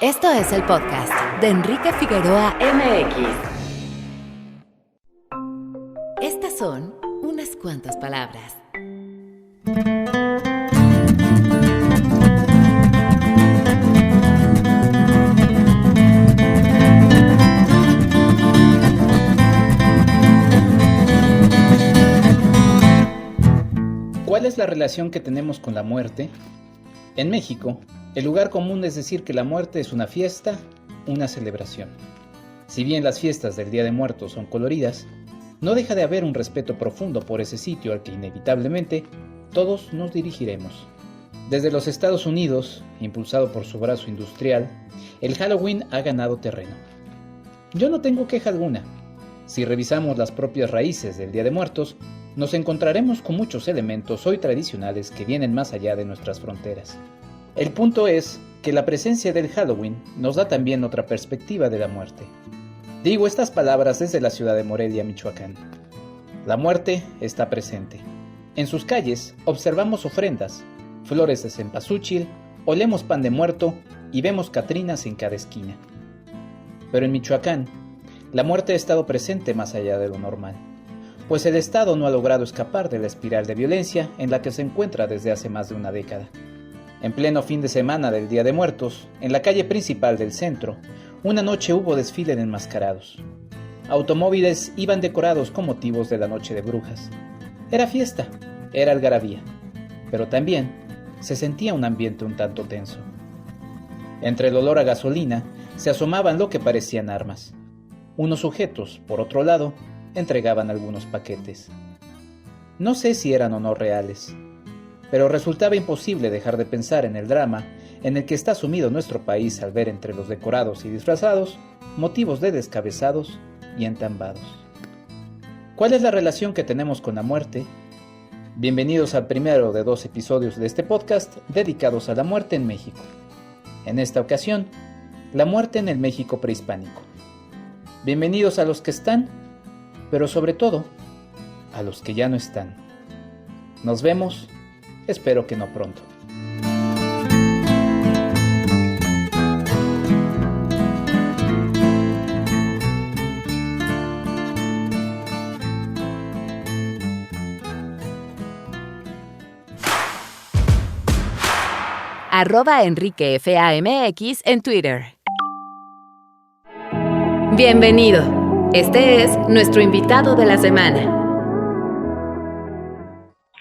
Esto es el podcast de Enrique Figueroa MX. Estas son unas cuantas palabras. ¿Cuál es la relación que tenemos con la muerte? En México, el lugar común es decir que la muerte es una fiesta, una celebración. Si bien las fiestas del Día de Muertos son coloridas, no deja de haber un respeto profundo por ese sitio al que inevitablemente todos nos dirigiremos. Desde los Estados Unidos, impulsado por su brazo industrial, el Halloween ha ganado terreno. Yo no tengo queja alguna. Si revisamos las propias raíces del Día de Muertos, nos encontraremos con muchos elementos hoy tradicionales que vienen más allá de nuestras fronteras. El punto es que la presencia del Halloween nos da también otra perspectiva de la muerte. Digo estas palabras desde la ciudad de Morelia, Michoacán. La muerte está presente. En sus calles observamos ofrendas, flores de cempasúchil, olemos pan de muerto y vemos catrinas en cada esquina. Pero en Michoacán, la muerte ha estado presente más allá de lo normal, pues el Estado no ha logrado escapar de la espiral de violencia en la que se encuentra desde hace más de una década. En pleno fin de semana del Día de Muertos, en la calle principal del centro, una noche hubo desfile de enmascarados. Automóviles iban decorados con motivos de la Noche de Brujas. Era fiesta, era algarabía, pero también se sentía un ambiente un tanto tenso. Entre el olor a gasolina se asomaban lo que parecían armas. Unos sujetos, por otro lado, entregaban algunos paquetes. No sé si eran o no reales, pero resultaba imposible dejar de pensar en el drama en el que está sumido nuestro país al ver entre los decorados y disfrazados motivos de descabezados y entambados. ¿Cuál es la relación que tenemos con la muerte? Bienvenidos al primero de 2 episodios de este podcast dedicados a la muerte en México. En esta ocasión, la muerte en el México prehispánico. Bienvenidos a los que están, pero sobre todo, a los que ya no están. Nos vemos, espero que no pronto. @EnriqueFAMX en Twitter. Bienvenido. Este es nuestro invitado de la semana.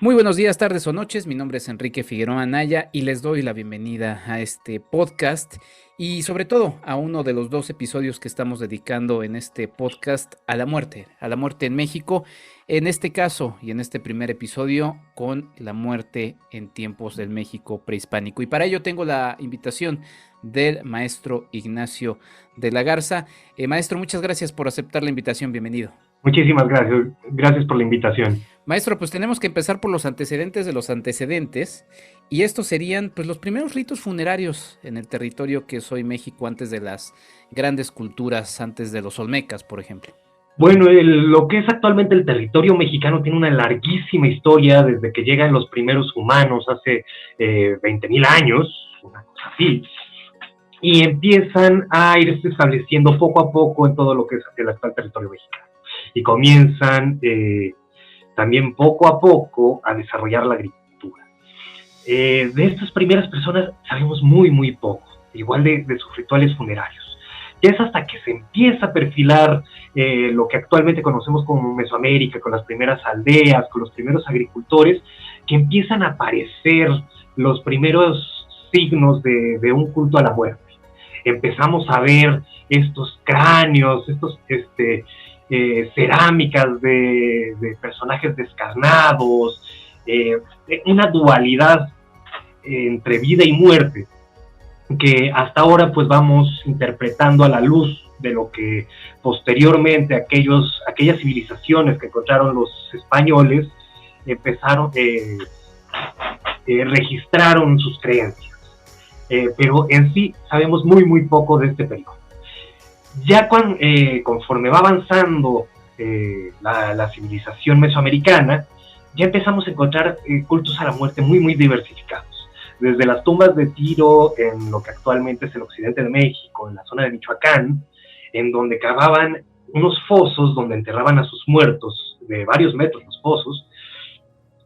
Muy buenos días, tardes o noches. Mi nombre es Enrique Figueroa Anaya y les doy la bienvenida a este podcast y sobre todo a uno de los 2 episodios que estamos dedicando en este podcast a la muerte en México. En este caso y en este primer episodio con la muerte en tiempos del México prehispánico. Y para ello tengo la invitación del maestro Ignacio de la Garza. Maestro, muchas gracias por aceptar la invitación. Bienvenido. Muchísimas gracias. Gracias por la invitación. Maestro, pues tenemos que empezar por los antecedentes de los antecedentes. Y estos serían pues los primeros ritos funerarios en el territorio que es hoy México antes de las grandes culturas, antes de los olmecas, por ejemplo. Bueno, lo que es actualmente el territorio mexicano tiene una larguísima historia desde que llegan los primeros humanos hace 20,000 años, una cosa así, y empiezan a irse estableciendo poco a poco en todo lo que es el actual territorio mexicano. Y comienzan también poco a poco a desarrollar la agricultura. De estas primeras personas sabemos muy, muy poco, igual de sus rituales funerarios. Ya es hasta que se empieza a perfilar lo que actualmente conocemos como Mesoamérica, con las primeras aldeas, con los primeros agricultores, que empiezan a aparecer los primeros signos de un culto a la muerte. Empezamos a ver estos cráneos, cerámicas de personajes descarnados, una dualidad entre vida y muerte, que hasta ahora pues vamos interpretando a la luz de lo que posteriormente aquellas civilizaciones que encontraron los españoles empezaron, registraron sus creencias. Pero en sí sabemos muy, muy poco de este periodo. Ya conforme va avanzando la civilización mesoamericana, ya empezamos a encontrar cultos a la muerte muy, muy diversificados. desde las tumbas de Tiro en lo que actualmente es el occidente de México, en la zona de Michoacán, en donde cavaban unos fosos donde enterraban a sus muertos, de varios metros los fosos,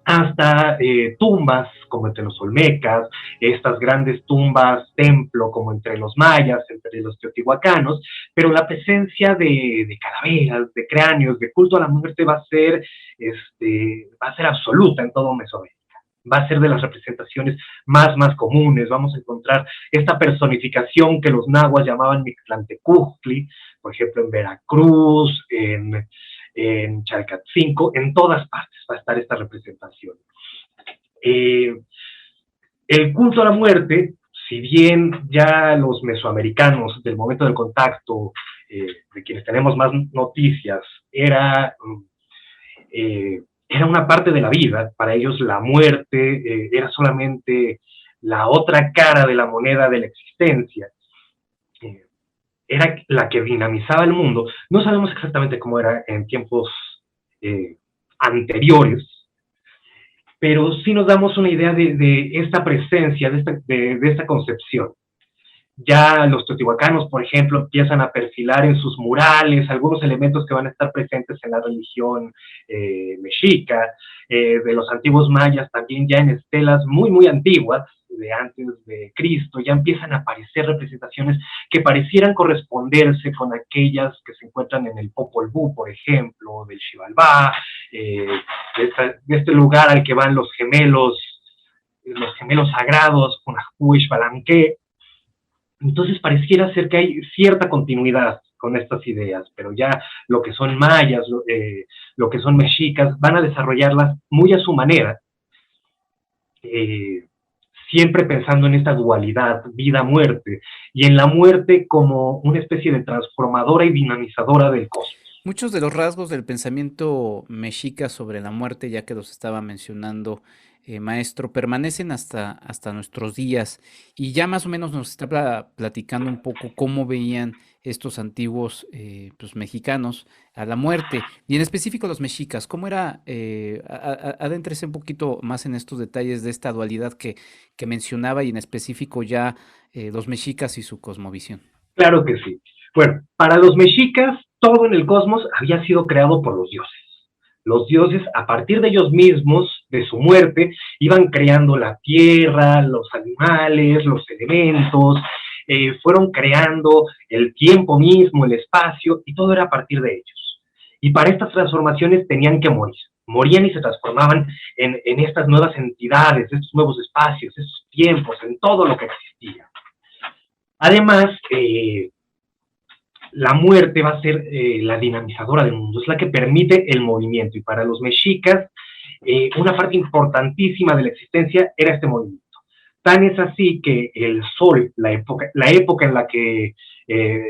hasta tumbas como entre los olmecas, estas grandes tumbas templo como entre los mayas, entre los teotihuacanos, pero la presencia de calaveras, de cráneos, de culto a la muerte va a ser absoluta en todo Mesoamérica. Va a ser de las representaciones más comunes. Vamos a encontrar esta personificación que los nahuas llamaban Mictlantecutli, por ejemplo en Veracruz, en Chalcatzingo, en todas partes va a estar esta representación. El culto a la muerte, si bien ya los mesoamericanos del momento del contacto, de quienes tenemos más noticias, era una parte de la vida. Para ellos la muerte era solamente la otra cara de la moneda de la existencia, era la que dinamizaba el mundo. No sabemos exactamente cómo era en tiempos anteriores, pero sí nos damos una idea de esta presencia, de esta concepción. Ya los teotihuacanos, por ejemplo, empiezan a perfilar en sus murales algunos elementos que van a estar presentes en la religión mexica, de los antiguos mayas también, ya en estelas muy antiguas, de antes de Cristo, ya empiezan a aparecer representaciones que parecieran corresponderse con aquellas que se encuentran en el Popol Vuh, por ejemplo, del Xibalbá, de este lugar al que van los gemelos sagrados, Punahou y Xbalanque. Entonces pareciera ser que hay cierta continuidad con estas ideas, pero ya lo que son mayas, lo que son mexicas, van a desarrollarlas muy a su manera, siempre pensando en esta dualidad, vida-muerte, y en la muerte como una especie de transformadora y dinamizadora del cosmos. Muchos de los rasgos del pensamiento mexica sobre la muerte, ya que los estaba mencionando, maestro, permanecen hasta nuestros días, y ya más o menos nos está platicando un poco cómo veían estos antiguos pues, mexicanos a la muerte, y en específico los mexicas. ¿Cómo era? Adéntrese un poquito más en estos detalles de esta dualidad que mencionaba, y en específico ya los mexicas y su cosmovisión. Claro que sí. Bueno, para los mexicas, todo en el cosmos había sido creado por los dioses. Los dioses, a partir de ellos mismos, de su muerte, iban creando la tierra, los animales, los elementos, fueron creando el tiempo mismo, el espacio, y todo era a partir de ellos. Y para estas transformaciones tenían que morir. Morían y se transformaban en estas nuevas entidades, estos nuevos espacios, estos tiempos, en todo lo que existía. Además, la muerte va a ser la dinamizadora del mundo, es la que permite el movimiento, y para los mexicas una parte importantísima de la existencia era este movimiento. Tan es así que el sol, la época en la que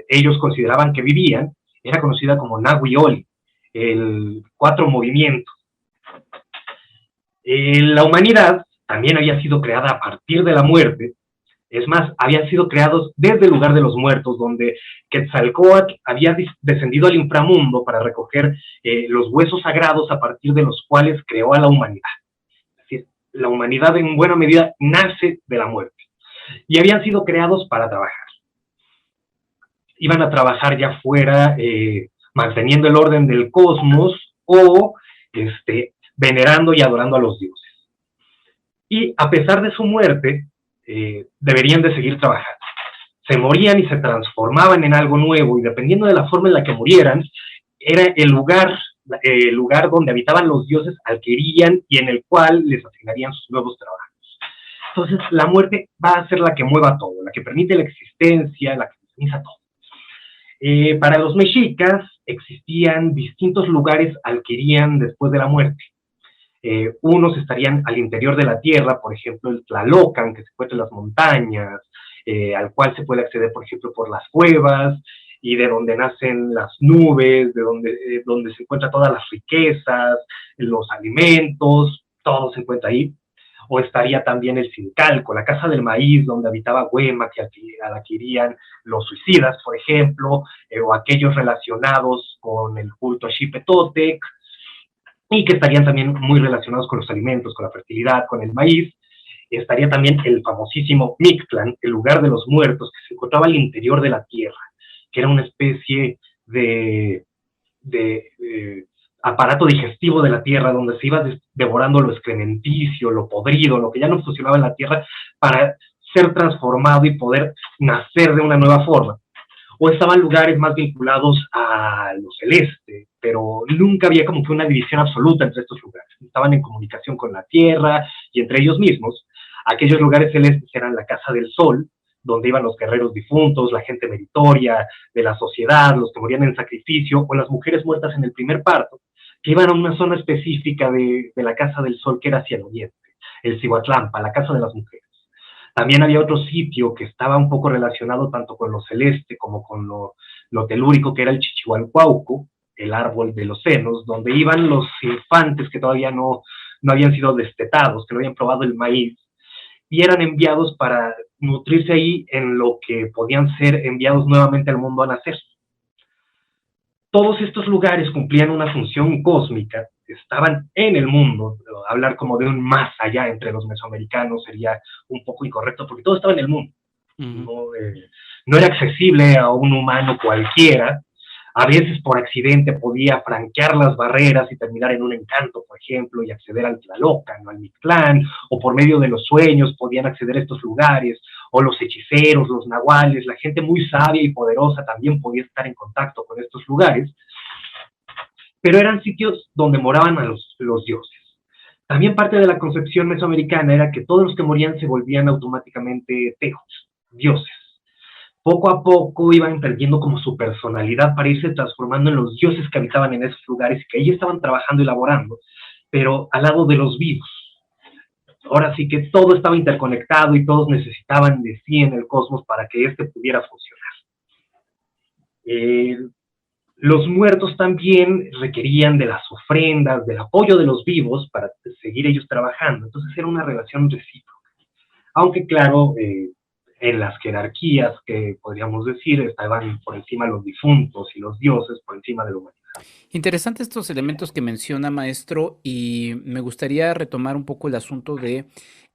ellos consideraban que vivían, era conocida como Nahui-Oli, el 4 movimiento. La humanidad también había sido creada a partir de la muerte. Es más, habían sido creados desde el lugar de los muertos, donde Quetzalcóatl había descendido al inframundo para recoger los huesos sagrados a partir de los cuales creó a la humanidad. Es decir, la humanidad en buena medida nace de la muerte. Y habían sido creados para trabajar. Iban a trabajar ya fuera, manteniendo el orden del cosmos, o venerando y adorando a los dioses. Y a pesar de su muerte, deberían de seguir trabajando. Se morían y se transformaban en algo nuevo, y dependiendo de la forma en la que murieran, era el lugar donde habitaban los dioses al que irían y en el cual les asignarían sus nuevos trabajos. Entonces la muerte va a ser la que mueva todo, la que permite la existencia, la que dinamiza todo. Para los mexicas existían distintos lugares al que irían después de la muerte. Unos estarían al interior de la tierra, por ejemplo el Tlalocan, que se encuentra en las montañas, al cual se puede acceder, por ejemplo, por las cuevas, y de donde nacen las nubes, de donde se encuentran todas las riquezas, los alimentos, todo se encuentra ahí. O estaría también el Zincalco, la casa del maíz, donde habitaba Huemac, a la que irían los suicidas, por ejemplo, o aquellos relacionados con el culto a Xipetotec, y que estarían también muy relacionados con los alimentos, con la fertilidad, con el maíz. estaría también el famosísimo Mictlán, el lugar de los muertos, que se encontraba al interior de la tierra, que era una especie de aparato digestivo de la tierra, donde se iba devorando lo excrementicio, lo podrido, lo que ya no funcionaba en la tierra, para ser transformado y poder nacer de una nueva forma. O estaban lugares más vinculados a lo celeste, pero nunca había como que una división absoluta entre estos lugares. Estaban en comunicación con la tierra y entre ellos mismos. Aquellos lugares celestes eran la Casa del Sol, donde iban los guerreros difuntos, la gente meritoria de la sociedad, los que morían en sacrificio, o las mujeres muertas en el primer parto, que iban a una zona específica de la Casa del Sol que era hacia el oriente, el Cihuatlampa, la Casa de las Mujeres. También había otro sitio que estaba un poco relacionado tanto con lo celeste como con lo telúrico, que era el Chichihualcuauco, el árbol de los senos, donde iban los infantes que todavía no habían sido destetados, que no habían probado el maíz, y eran enviados para nutrirse ahí en lo que podían ser enviados nuevamente al mundo a nacer. Todos estos lugares cumplían una función cósmica, estaban en el mundo. Hablar como de un más allá entre los mesoamericanos sería un poco incorrecto, porque todo estaba en el mundo. No era accesible a un humano cualquiera. A veces por accidente podía franquear las barreras y terminar en un encanto, por ejemplo, y acceder al Tlalocan, al Mictlán, o por medio de los sueños podían acceder a estos lugares, o los hechiceros, los nahuales, la gente muy sabia y poderosa también podía estar en contacto con estos lugares, pero eran sitios donde moraban a los dioses. También parte de la concepción mesoamericana era que todos los que morían se volvían automáticamente tejos, dioses. Poco a poco iban perdiendo como su personalidad para irse transformando en los dioses que habitaban en esos lugares y que ahí estaban trabajando y laborando, pero al lado de los vivos. Ahora sí que todo estaba interconectado y todos necesitaban de sí en el cosmos para que éste pudiera funcionar. Los muertos también requerían de las ofrendas, del apoyo de los vivos para seguir ellos trabajando. Entonces era una relación recíproca. Aunque claro, en las jerarquías que podríamos decir estaban por encima los difuntos y los dioses por encima de la humanidad. Interesantes estos elementos que menciona, maestro, y me gustaría retomar un poco el asunto de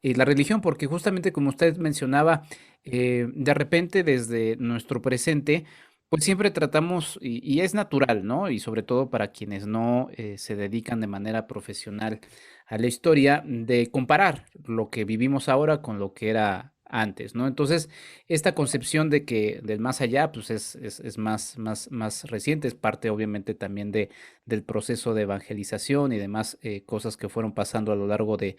la religión, porque justamente como usted mencionaba, de repente desde nuestro presente, pues siempre tratamos, y es natural, ¿no? Y sobre todo para quienes no se dedican de manera profesional a la historia, de comparar lo que vivimos ahora con lo que era antes, ¿no? Entonces, esta concepción de que del más allá, pues es más reciente, es parte obviamente también del proceso de evangelización y demás cosas que fueron pasando a lo largo de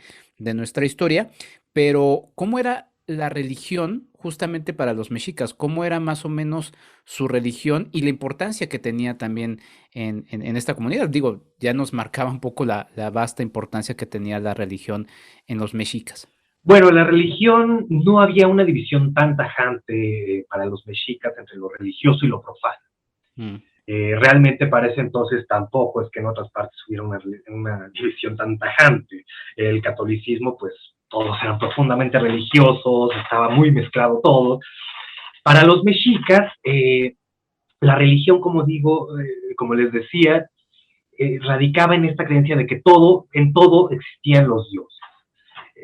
nuestra historia, pero ¿cómo era la religión justamente para los mexicas? ¿Cómo era más o menos su religión y la importancia que tenía también en esta comunidad? Digo, ya nos marcaba un poco la vasta importancia que tenía la religión en los mexicas. Bueno, la religión, no había una división tan tajante para los mexicas entre lo religioso y lo profano. Realmente para ese entonces tampoco es que en otras partes hubiera una división tan tajante. El catolicismo, pues todos eran profundamente religiosos, estaba muy mezclado todo. Para los mexicas, la religión, como digo, como les decía, radicaba en esta creencia de que en todo existían los dioses.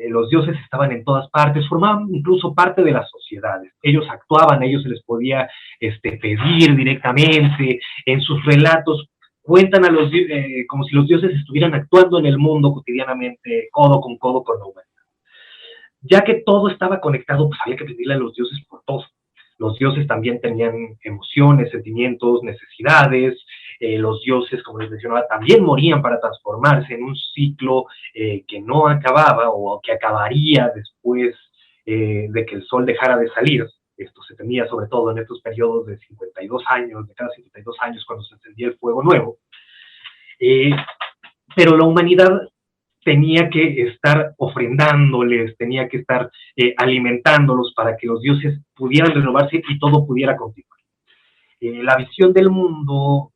Los dioses estaban en todas partes, formaban incluso parte de las sociedades. Ellos actuaban, a ellos se les podía pedir directamente. En sus relatos cuentan como si los dioses estuvieran actuando en el mundo cotidianamente, codo con la humanidad. Ya que todo estaba conectado, pues había que pedirle a los dioses por todo. Los dioses también tenían emociones, sentimientos, necesidades. Los dioses, como les mencionaba, también morían para transformarse en un ciclo que no acababa o que acabaría después de que el sol dejara de salir. Esto se temía sobre todo en estos periodos de 52 años, de cada 52 años cuando se encendía el fuego nuevo. Pero la humanidad tenía que estar ofrendándoles, tenía que estar alimentándolos para que los dioses pudieran renovarse y todo pudiera continuar. La visión del mundo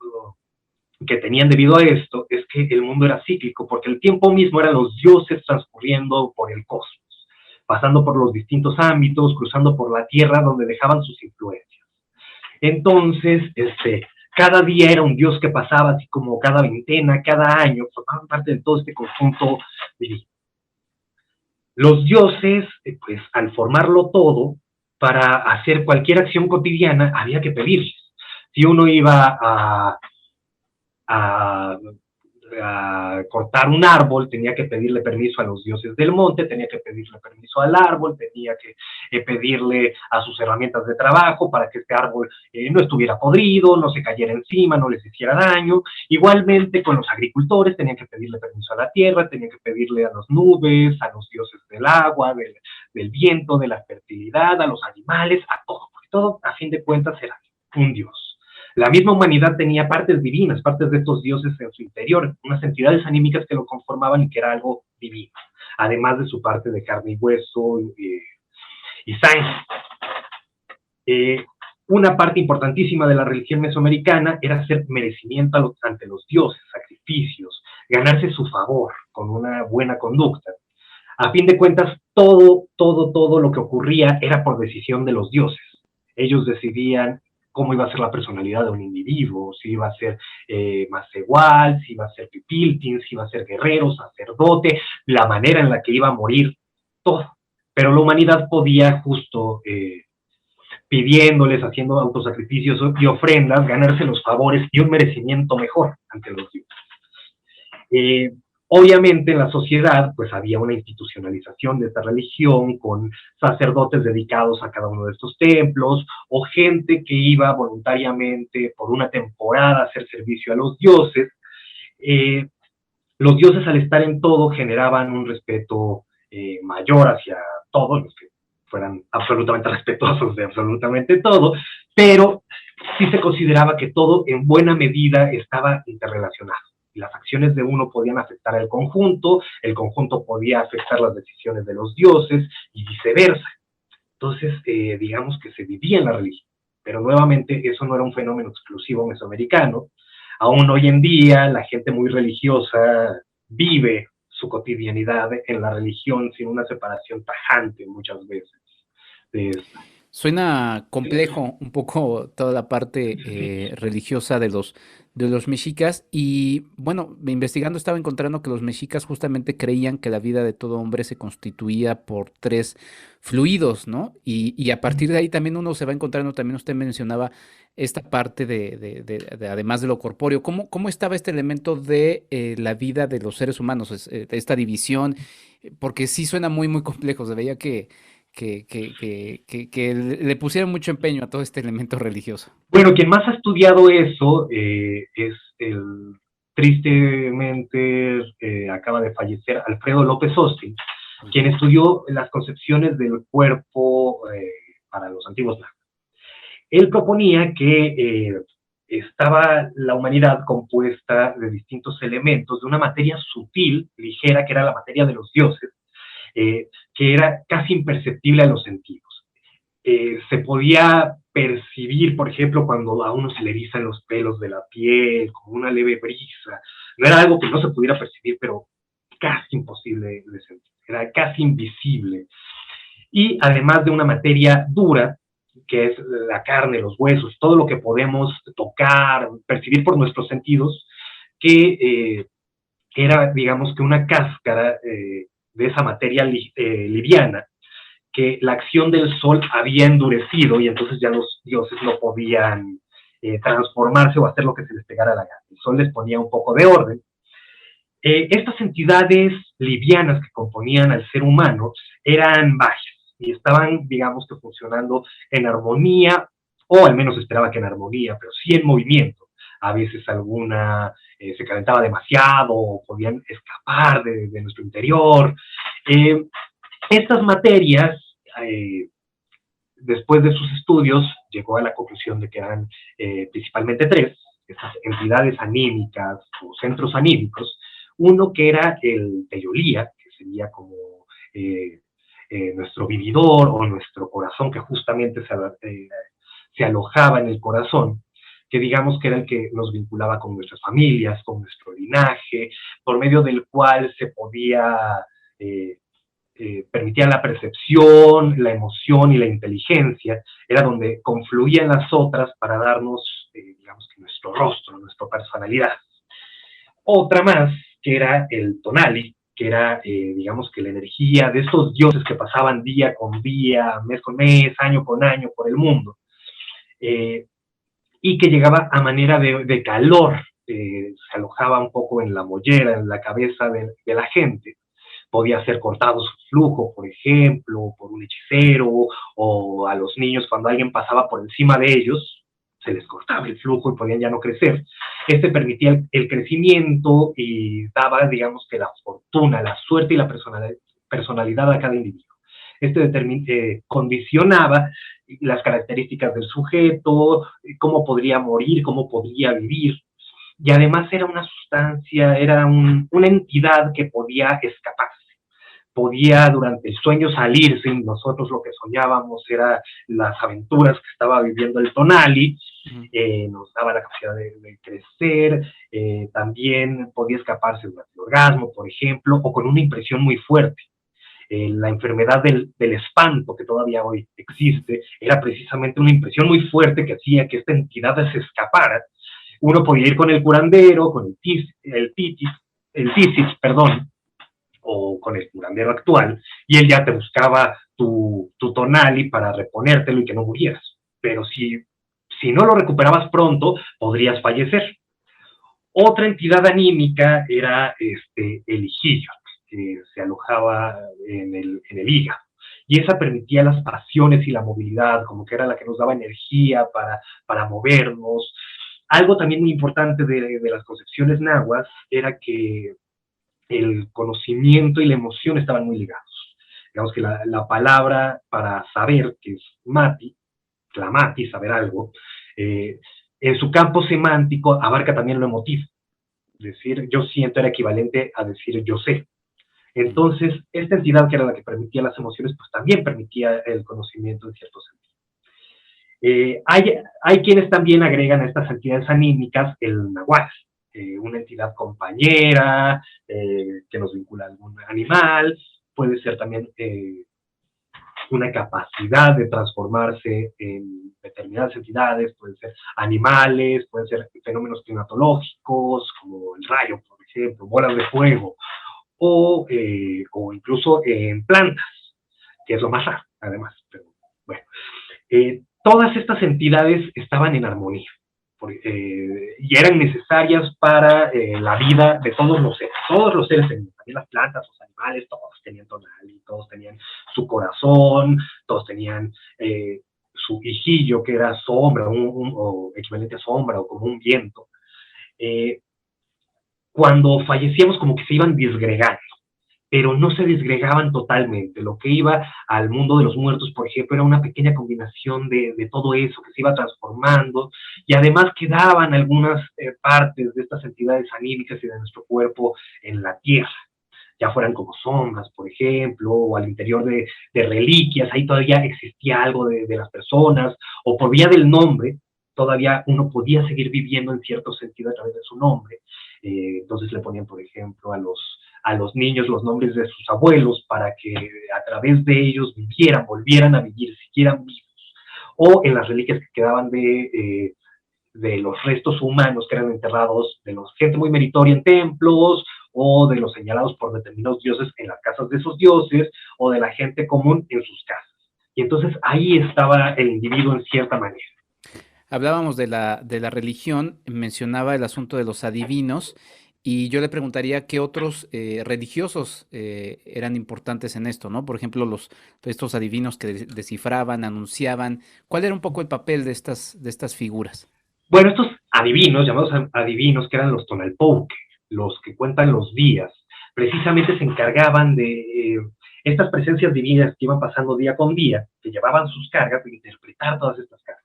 que tenían debido a esto es que el mundo era cíclico, porque el tiempo mismo eran los dioses transcurriendo por el cosmos, pasando por los distintos ámbitos, cruzando por la tierra donde dejaban sus influencias. Entonces, cada día era un dios que pasaba, así como cada veintena, cada año, formaban parte de todo este conjunto divino. Los dioses, pues al formarlo todo, para hacer cualquier acción cotidiana había que pedirles. Si uno iba a cortar un árbol, tenía que pedirle permiso a los dioses del monte, tenía que pedirle permiso al árbol, tenía que pedirle a sus herramientas de trabajo para que este árbol no estuviera podrido, no se cayera encima, no les hiciera daño. Igualmente con los agricultores tenían que pedirle permiso a la tierra, tenían que pedirle a las nubes, a los dioses del agua, del viento, de la fertilidad, a los animales, a todo, porque todo a fin de cuentas era un dios. La misma humanidad tenía partes divinas, partes de estos dioses en su interior, unas entidades anímicas que lo conformaban y que era algo divino, además de su parte de carne y hueso y sangre. Una parte importantísima de la religión mesoamericana era hacer merecimiento ante los dioses, sacrificios, ganarse su favor con una buena conducta. A fin de cuentas, todo lo que ocurría era por decisión de los dioses. Ellos decidían cómo iba a ser la personalidad de un individuo, si iba a ser Macehual, si iba a ser Pipiltin, si iba a ser guerrero, sacerdote, la manera en la que iba a morir, todo. Pero la humanidad podía justo, pidiéndoles, haciendo autosacrificios y ofrendas, ganarse los favores y un merecimiento mejor ante los dioses. Obviamente en la sociedad pues había una institucionalización de esta religión con sacerdotes dedicados a cada uno de estos templos o gente que iba voluntariamente por una temporada a hacer servicio a los dioses. Los dioses al estar en todo generaban un respeto mayor hacia todos, los que fueran absolutamente respetuosos de absolutamente todo, pero sí se consideraba que todo en buena medida estaba interrelacionado. Las acciones de uno podían afectar al conjunto, el conjunto podía afectar las decisiones de los dioses y viceversa. Entonces, digamos que se vivía en la religión, pero nuevamente eso no era un fenómeno exclusivo mesoamericano. Aún hoy en día la gente muy religiosa vive su cotidianidad en la religión sin una separación tajante muchas veces de esta. Suena complejo un poco toda la parte religiosa de los mexicas y bueno, investigando estaba encontrando que los mexicas justamente creían que la vida de todo hombre se constituía por 3 fluidos, ¿no? Y a partir de ahí también uno se va encontrando, también usted mencionaba esta parte de además de lo corpóreo, ¿cómo estaba este elemento de la vida de los seres humanos, esta división? Porque sí suena muy, muy complejo, se veía que le pusieron mucho empeño a todo este elemento religioso. Bueno, quien más ha estudiado eso es el tristemente acaba de fallecer Alfredo López Austin, quien estudió las concepciones del cuerpo para los antiguos mayas. Él proponía que estaba la humanidad compuesta de distintos elementos, de una materia sutil, ligera, que era la materia de los dioses, que era casi imperceptible a los sentidos. Se podía percibir, por ejemplo, cuando a uno se le erizan los pelos de la piel, como una leve brisa. No era algo que no se pudiera percibir, pero casi imposible de sentir. Era casi invisible. Y además de una materia dura, que es la carne, los huesos, todo lo que podemos tocar, percibir por nuestros sentidos, que era, digamos, que una cáscara de esa materia liviana, que la acción del sol había endurecido y entonces ya los dioses no podían transformarse o hacer lo que se les pegara la gana. El sol les ponía un poco de orden. Estas entidades livianas que componían al ser humano eran bajas y estaban, digamos, que funcionando en armonía, o al menos esperaba que en armonía, pero sí en movimiento. A veces alguna se calentaba demasiado o podían escapar de nuestro interior. Estas materias, después de sus estudios, llegó a la conclusión de que eran principalmente 3, estas entidades anímicas o centros anímicos. Uno que era el Teyolía, que sería como nuestro vividor o nuestro corazón, que justamente se alojaba en el corazón, que digamos que era el que nos vinculaba con nuestras familias, con nuestro linaje, por medio del cual se podía permitía la percepción, la emoción y la inteligencia, era donde confluían las otras para darnos, digamos que nuestro rostro, nuestra personalidad. Otra más, que era el Tonali, que era, digamos que la energía de estos dioses que pasaban día con día, mes con mes, año con año por el mundo, y que llegaba a manera de calor, se alojaba un poco en la mollera, en la cabeza de la gente. Podía ser cortado su flujo, por ejemplo, por un hechicero, o a los niños cuando alguien pasaba por encima de ellos, se les cortaba el flujo y podían ya no crecer. Este permitía el crecimiento y daba, digamos, que la fortuna, la suerte y la personalidad a cada individuo. Este condicionaba las características del sujeto, cómo podría morir, cómo podría vivir, y además era una sustancia, era una entidad que podía escaparse. Podía durante el sueño salirse, y nosotros lo que soñábamos era las aventuras que estaba viviendo el Tonali, nos daba la capacidad de crecer, también podía escaparse durante el orgasmo, por ejemplo, o con una impresión muy fuerte. La enfermedad del espanto, que todavía hoy existe, era precisamente una impresión muy fuerte que hacía que esta entidad se escapara. Uno podía ir con el curandero, con el tisis, o con el curandero actual, y él ya te buscaba tu tonali para reponértelo y que no murieras. Pero si no lo recuperabas pronto, podrías fallecer. Otra entidad anímica era el hijillo, que se alojaba en el hígado. Y esa permitía las pasiones y la movilidad, como que era la que nos daba energía para movernos. Algo también muy importante de las concepciones nahuas era que el conocimiento y la emoción estaban muy ligados. Digamos que la palabra para saber, que es mati, tlamati, saber algo, en su campo semántico abarca también lo emotivo. Es decir, yo siento era equivalente a decir yo sé. Entonces, esta entidad que era la que permitía las emociones, pues también permitía el conocimiento en cierto sentido. Hay quienes también agregan a estas entidades anímicas el nahuatl, una entidad compañera, que nos vincula a algún animal, puede ser también una capacidad de transformarse en determinadas entidades, pueden ser animales, pueden ser fenómenos climatológicos, como el rayo, por ejemplo, bolas de fuego, o incluso en plantas, que es lo más raro, además. Pero, bueno, todas estas entidades estaban en armonía y eran necesarias para la vida de todos los seres. Todos los seres tenían, también las plantas, los animales, todos tenían tonali, todos tenían su corazón, todos tenían su hijillo, que era sombra, o equivalente a sombra, o como un viento. Cuando fallecíamos, como que se iban disgregando, pero no se disgregaban totalmente. Lo que iba al mundo de los muertos, por ejemplo, era una pequeña combinación de todo eso que se iba transformando, y además quedaban algunas partes de estas entidades anímicas y de nuestro cuerpo en la tierra, ya fueran como sombras, por ejemplo, o al interior de reliquias. Ahí todavía existía algo de las personas, o por vía del nombre, todavía uno podía seguir viviendo en cierto sentido a través de su nombre. Entonces le ponían, por ejemplo, a los niños los nombres de sus abuelos para que a través de ellos vivieran, volvieran a vivir, siguieran vivos. O en las reliquias que quedaban de los restos humanos que eran enterrados, de los gente muy meritoria en templos, o de los señalados por determinados dioses en las casas de esos dioses, o de la gente común en sus casas. Y entonces ahí estaba el individuo en cierta manera. Hablábamos de la religión, mencionaba el asunto de los adivinos, y yo le preguntaría qué otros religiosos eran importantes en esto, ¿no? Por ejemplo, estos adivinos que descifraban, anunciaban. ¿Cuál era un poco el papel de estas figuras? Bueno, estos adivinos, llamados adivinos, que eran los tonalpouque, los que cuentan los días, precisamente se encargaban de estas presencias divinas que iban pasando día con día, que llevaban sus cargas, de interpretar todas estas cargas.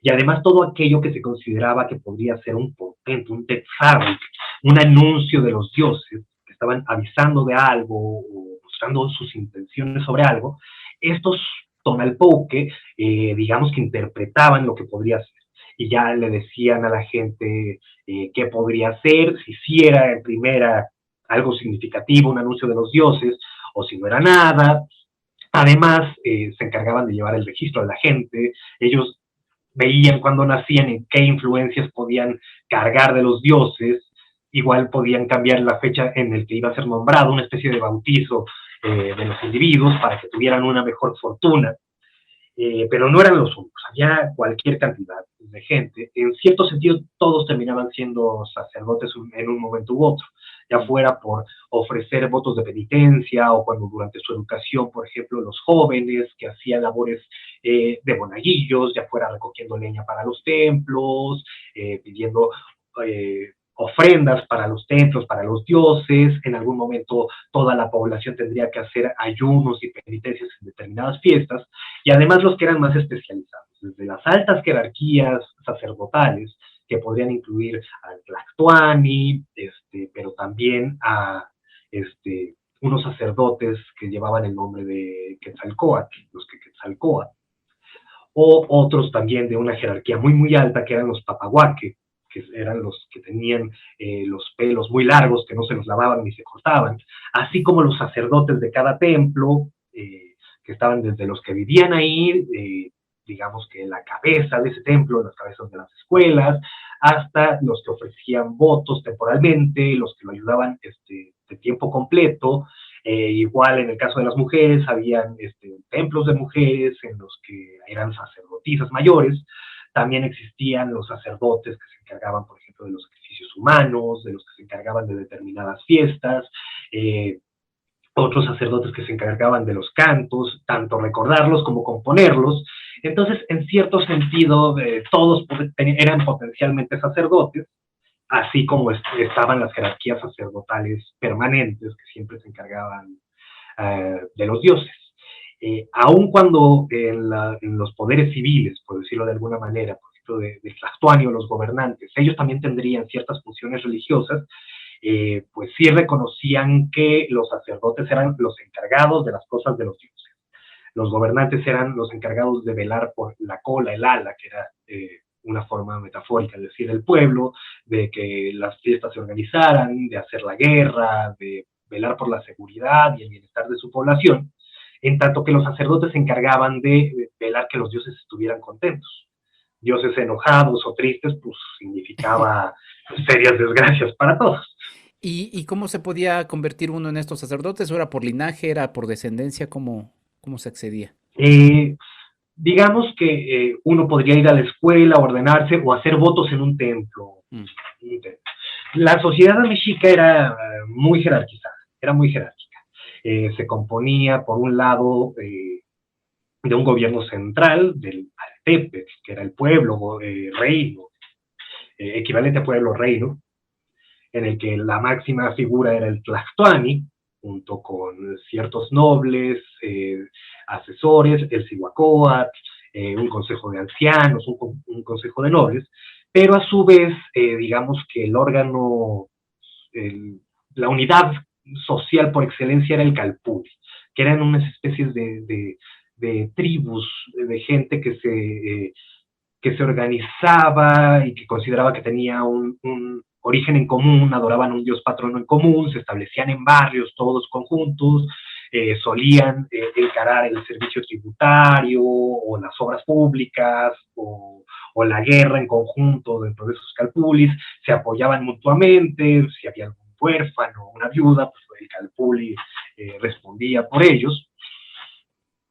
Y además todo aquello que se consideraba que podría ser un portento, un tetzavik, un anuncio de los dioses, que estaban avisando de algo o mostrando sus intenciones sobre algo, estos tonalpouque, digamos que interpretaban lo que podría ser. Y ya le decían a la gente qué podría ser, si era en primera algo significativo, un anuncio de los dioses, o si no era nada. Además, se encargaban de llevar el registro de la gente. Ellos veían cuándo nacían y qué influencias podían cargar de los dioses, igual podían cambiar la fecha en el que iba a ser nombrado, una especie de bautizo de los individuos para que tuvieran una mejor fortuna. Pero no eran los únicos, había cualquier cantidad de gente. En cierto sentido, todos terminaban siendo sacerdotes en un momento u otro, ya fuera por ofrecer votos de penitencia o cuando durante su educación, por ejemplo, los jóvenes que hacían labores de monaguillos, ya fuera recogiendo leña para los templos, pidiendo ofrendas para los templos, para los dioses. En algún momento toda la población tendría que hacer ayunos y penitencias en determinadas fiestas, y además los que eran más especializados, desde las altas jerarquías sacerdotales, que podrían incluir al Tlactuani, pero también a unos sacerdotes que llevaban el nombre de Quetzalcóatl, los Quetzalcóatl, o otros también de una jerarquía muy, muy alta, que eran los Papahuaque, que eran los que tenían los pelos muy largos, que no se los lavaban ni se cortaban, así como los sacerdotes de cada templo, que estaban desde los que vivían ahí, digamos que la cabeza de ese templo, las cabezas de las escuelas, hasta los que ofrecían votos temporalmente, los que lo ayudaban de tiempo completo. Igual en el caso de las mujeres, habían templos de mujeres en los que eran sacerdotisas mayores. También existían los sacerdotes que se encargaban, por ejemplo, de los sacrificios humanos, de los que se encargaban de determinadas fiestas, otros sacerdotes que se encargaban de los cantos, tanto recordarlos como componerlos. Entonces, en cierto sentido, todos eran potencialmente sacerdotes, así como estaban las jerarquías sacerdotales permanentes que siempre se encargaban de los dioses. Aun cuando en los poderes civiles, por decirlo de alguna manera, por ejemplo, de Tlactuani o los gobernantes, ellos también tendrían ciertas funciones religiosas, pues sí reconocían que los sacerdotes eran los encargados de las cosas de los dioses. Los gobernantes eran los encargados de velar por la cola, el ala, que era una forma metafórica de decir el pueblo, de que las fiestas se organizaran, de hacer la guerra, de velar por la seguridad y el bienestar de su población, en tanto que los sacerdotes se encargaban de velar que los dioses estuvieran contentos. Dioses enojados o tristes, pues significaba serias desgracias para todos. ¿Y cómo se podía convertir uno en estos sacerdotes? ¿O era por linaje, era por descendencia? ¿Cómo se accedía? Digamos que uno podría ir a la escuela, ordenarse o hacer votos en un templo. La sociedad mexica era muy jerarquizada, era muy jerárquica. Se componía, por un lado, de un gobierno central, del Altepec, que era el pueblo, reino, equivalente a pueblo-reino, en el que la máxima figura era el Tlactuani, junto con ciertos nobles, asesores, el Cihuacóatl, un consejo de ancianos, un consejo de nobles, pero a su vez, digamos que el órgano, la unidad social por excelencia era el Calpulli, que eran unas especies de tribus, de gente que se organizaba y que consideraba que tenía un origen en común, adoraban a un dios patrono en común, se establecían en barrios todos conjuntos, solían encarar el servicio tributario o las obras públicas o la guerra en conjunto dentro de esos calpulis, se apoyaban mutuamente, si había algún huérfano o una viuda, pues el calpulli respondía por ellos.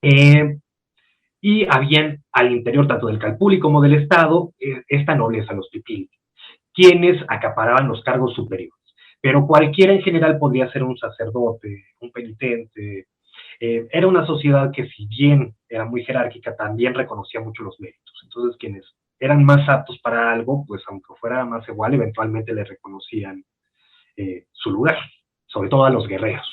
Y habían al interior tanto del calpulli como del Estado esta nobleza, los pipil, quienes acaparaban los cargos superiores. Pero cualquiera en general podría ser un sacerdote, un penitente. Era una sociedad que, si bien era muy jerárquica, también reconocía mucho los méritos. Entonces, quienes eran más aptos para algo, pues aunque fuera más igual, eventualmente le reconocían su lugar, sobre todo a los guerreros.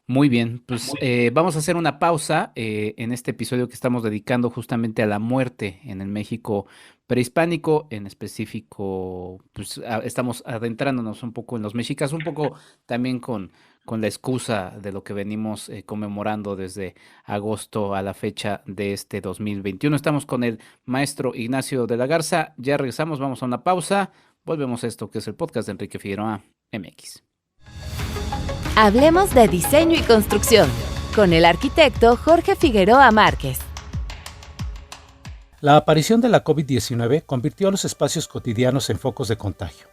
Muy bien, pues vamos a hacer una pausa en este episodio que estamos dedicando justamente a la muerte en el México prehispánico, en específico, pues estamos adentrándonos un poco en los mexicas, un poco también con la excusa de lo que venimos conmemorando desde agosto a la fecha de este 2021. Estamos con el maestro Ignacio de la Garza, ya regresamos, vamos a una pausa, volvemos a esto que es el podcast de Enrique Figueroa MX. Hablemos de diseño y construcción con el arquitecto Jorge Figueroa Márquez. La aparición de la COVID-19 convirtió a los espacios cotidianos en focos de contagio.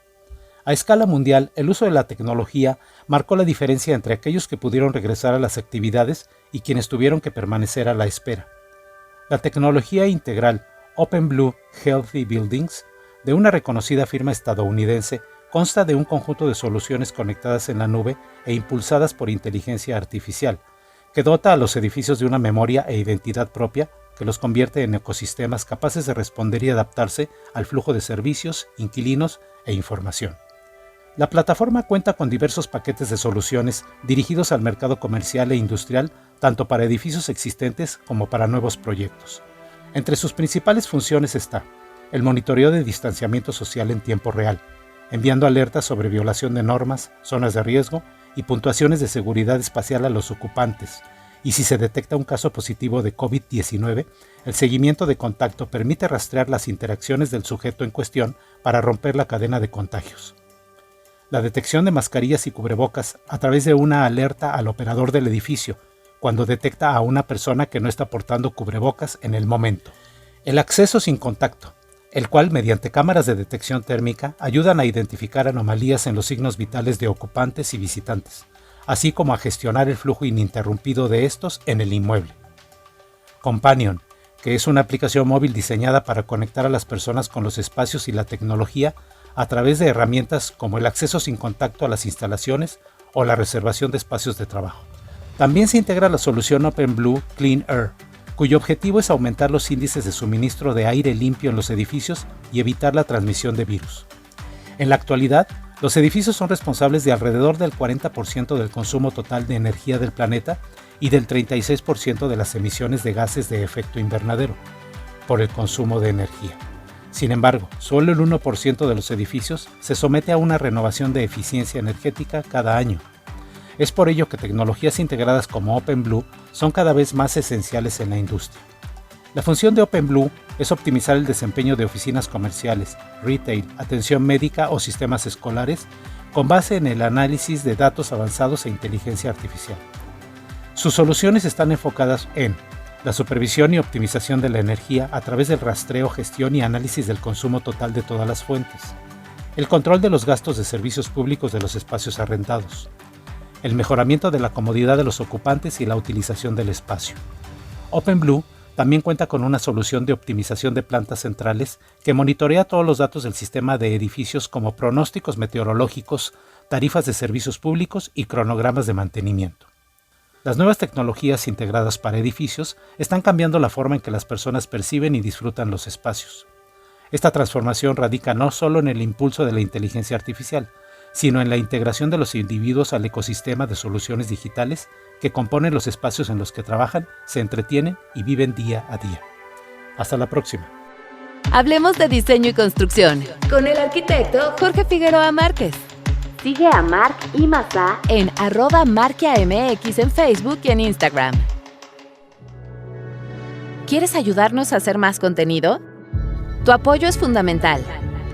A escala mundial, el uso de la tecnología marcó la diferencia entre aquellos que pudieron regresar a las actividades y quienes tuvieron que permanecer a la espera. La tecnología integral OpenBlue Healthy Buildings, de una reconocida firma estadounidense, consta de un conjunto de soluciones conectadas en la nube e impulsadas por inteligencia artificial, que dota a los edificios de una memoria e identidad propia que los convierte en ecosistemas capaces de responder y adaptarse al flujo de servicios, inquilinos e información. La plataforma cuenta con diversos paquetes de soluciones dirigidos al mercado comercial e industrial, tanto para edificios existentes como para nuevos proyectos. Entre sus principales funciones está el monitoreo de distanciamiento social en tiempo real, enviando alertas sobre violación de normas, zonas de riesgo y puntuaciones de seguridad espacial a los ocupantes. Y si se detecta un caso positivo de COVID-19, el seguimiento de contacto permite rastrear las interacciones del sujeto en cuestión para romper la cadena de contagios. La detección de mascarillas y cubrebocas a través de una alerta al operador del edificio cuando detecta a una persona que no está portando cubrebocas en el momento. El acceso sin contacto, el cual mediante cámaras de detección térmica ayudan a identificar anomalías en los signos vitales de ocupantes y visitantes, así como a gestionar el flujo ininterrumpido de estos en el inmueble. Companion, que es una aplicación móvil diseñada para conectar a las personas con los espacios y la tecnología a través de herramientas como el acceso sin contacto a las instalaciones o la reservación de espacios de trabajo. También se integra la solución OpenBlue Clean Air, cuyo objetivo es aumentar los índices de suministro de aire limpio en los edificios y evitar la transmisión de virus. En la actualidad, los edificios son responsables de alrededor del 40% del consumo total de energía del planeta y del 36% de las emisiones de gases de efecto invernadero por el consumo de energía. Sin embargo, solo el 1% de los edificios se somete a una renovación de eficiencia energética cada año. Es por ello que tecnologías integradas como OpenBlue son cada vez más esenciales en la industria. La función de OpenBlue es optimizar el desempeño de oficinas comerciales, retail, atención médica o sistemas escolares con base en el análisis de datos avanzados e inteligencia artificial. Sus soluciones están enfocadas en la supervisión y optimización de la energía a través del rastreo, gestión y análisis del consumo total de todas las fuentes, el control de los gastos de servicios públicos de los espacios arrendados, el mejoramiento de la comodidad de los ocupantes y la utilización del espacio. OpenBlue también cuenta con una solución de optimización de plantas centrales que monitorea todos los datos del sistema de edificios como pronósticos meteorológicos, tarifas de servicios públicos y cronogramas de mantenimiento. Las nuevas tecnologías integradas para edificios están cambiando la forma en que las personas perciben y disfrutan los espacios. Esta transformación radica no solo en el impulso de la inteligencia artificial, sino en la integración de los individuos al ecosistema de soluciones digitales que componen los espacios en los que trabajan, se entretienen y viven día a día. Hasta la próxima. Hablemos de diseño y construcción con el arquitecto Jorge Figueroa Márquez. Sigue a Marc y Mazá en @marquiamx en Facebook y en Instagram. ¿Quieres ayudarnos a hacer más contenido? Tu apoyo es fundamental.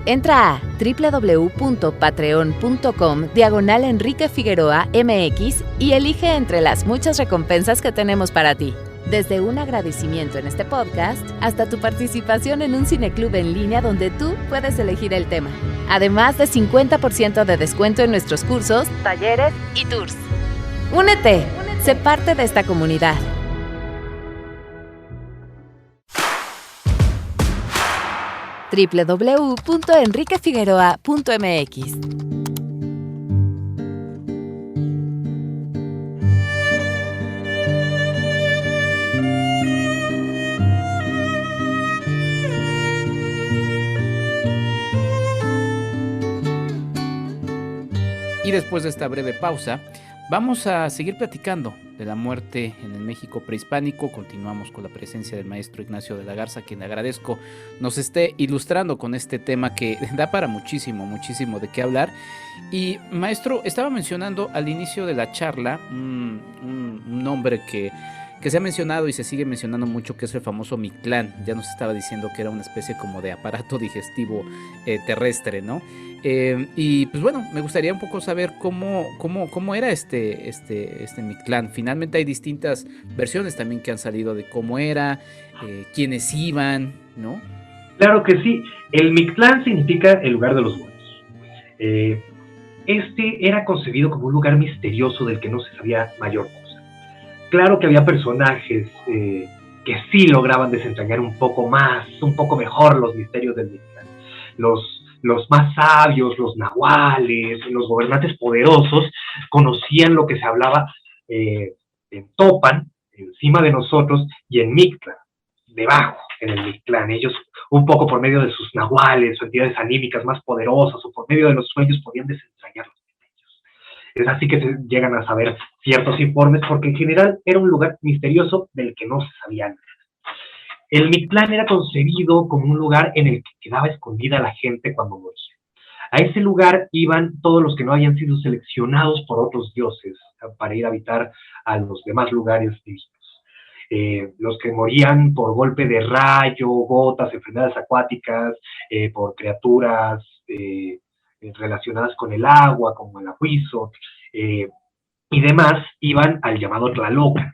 Entra a www.patreon.com/Enrique Figueroa MX y elige entre las muchas recompensas que tenemos para ti. Desde un agradecimiento en este podcast hasta tu participación en un cineclub en línea donde tú puedes elegir el tema. Además de 50% de descuento en nuestros cursos, talleres y tours. ¡Únete! Sé parte de esta comunidad. www.enriquefigueroa.mx. Y después de esta breve pausa, vamos a seguir platicando de la muerte en el México prehispánico. Continuamos con la presencia del maestro Ignacio de la Garza, quien agradezco nos esté ilustrando con este tema que da para muchísimo de qué hablar. Y maestro, estaba mencionando al inicio de la charla un nombre que se ha mencionado y se sigue mencionando mucho, que es el famoso Mictlán. Ya nos estaba diciendo que era una especie como de aparato digestivo terrestre, ¿no? Y pues bueno, me gustaría un poco saber cómo era este Mictlán. Finalmente hay distintas versiones también que han salido de cómo era, quiénes iban, ¿no? Claro que sí. El Mictlán significa el lugar de los muertos. Este era concebido como un lugar misterioso del que no se sabía mayor cosa. Claro que había personajes que sí lograban desentrañar un poco mejor los misterios del Mictlán. Los más sabios, los nahuales, los gobernantes poderosos, conocían lo que se hablaba en Topan, encima de nosotros, y en Mictlán, debajo, en el Mictlán. Ellos, un poco por medio de sus nahuales o entidades anímicas más poderosas, o por medio de los sueños, podían desentrañar los misterios. Es así que se llegan a saber ciertos informes, porque en general era un lugar misterioso del que no se sabía nada. El Mictlán era concebido como un lugar en el que quedaba escondida la gente cuando moría. A ese lugar iban todos los que no habían sido seleccionados por otros dioses para ir a habitar a los demás lugares divinos. Los que morían por golpe de rayo, gotas, enfermedades acuáticas, por criaturas relacionadas con el agua, como el ahuizo, y demás, iban al llamado Tlalocan,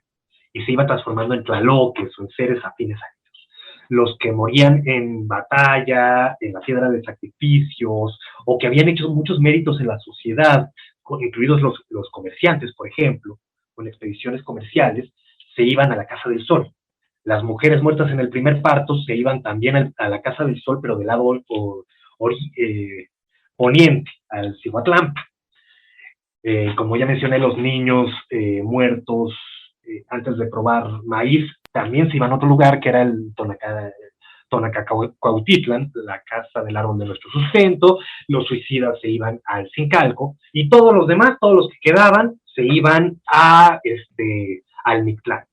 y se iba transformando en tlaloques o en seres afines a ellos. Los que morían en batalla, en la piedra de sacrificios, o que habían hecho muchos méritos en la sociedad, incluidos los comerciantes, por ejemplo, con expediciones comerciales, se iban a la Casa del Sol. Las mujeres muertas en el primer parto se iban también a la Casa del Sol, pero del lado poniente, al Cihuatlampa. Como ya mencioné, los niños muertos antes de probar maíz también se iban a otro lugar, que era el Tonacacuautitlán, la casa del árbol de nuestro sustento. Los suicidas se iban al Zincalco, y todos los demás, todos los que quedaban, se iban al Mictlán.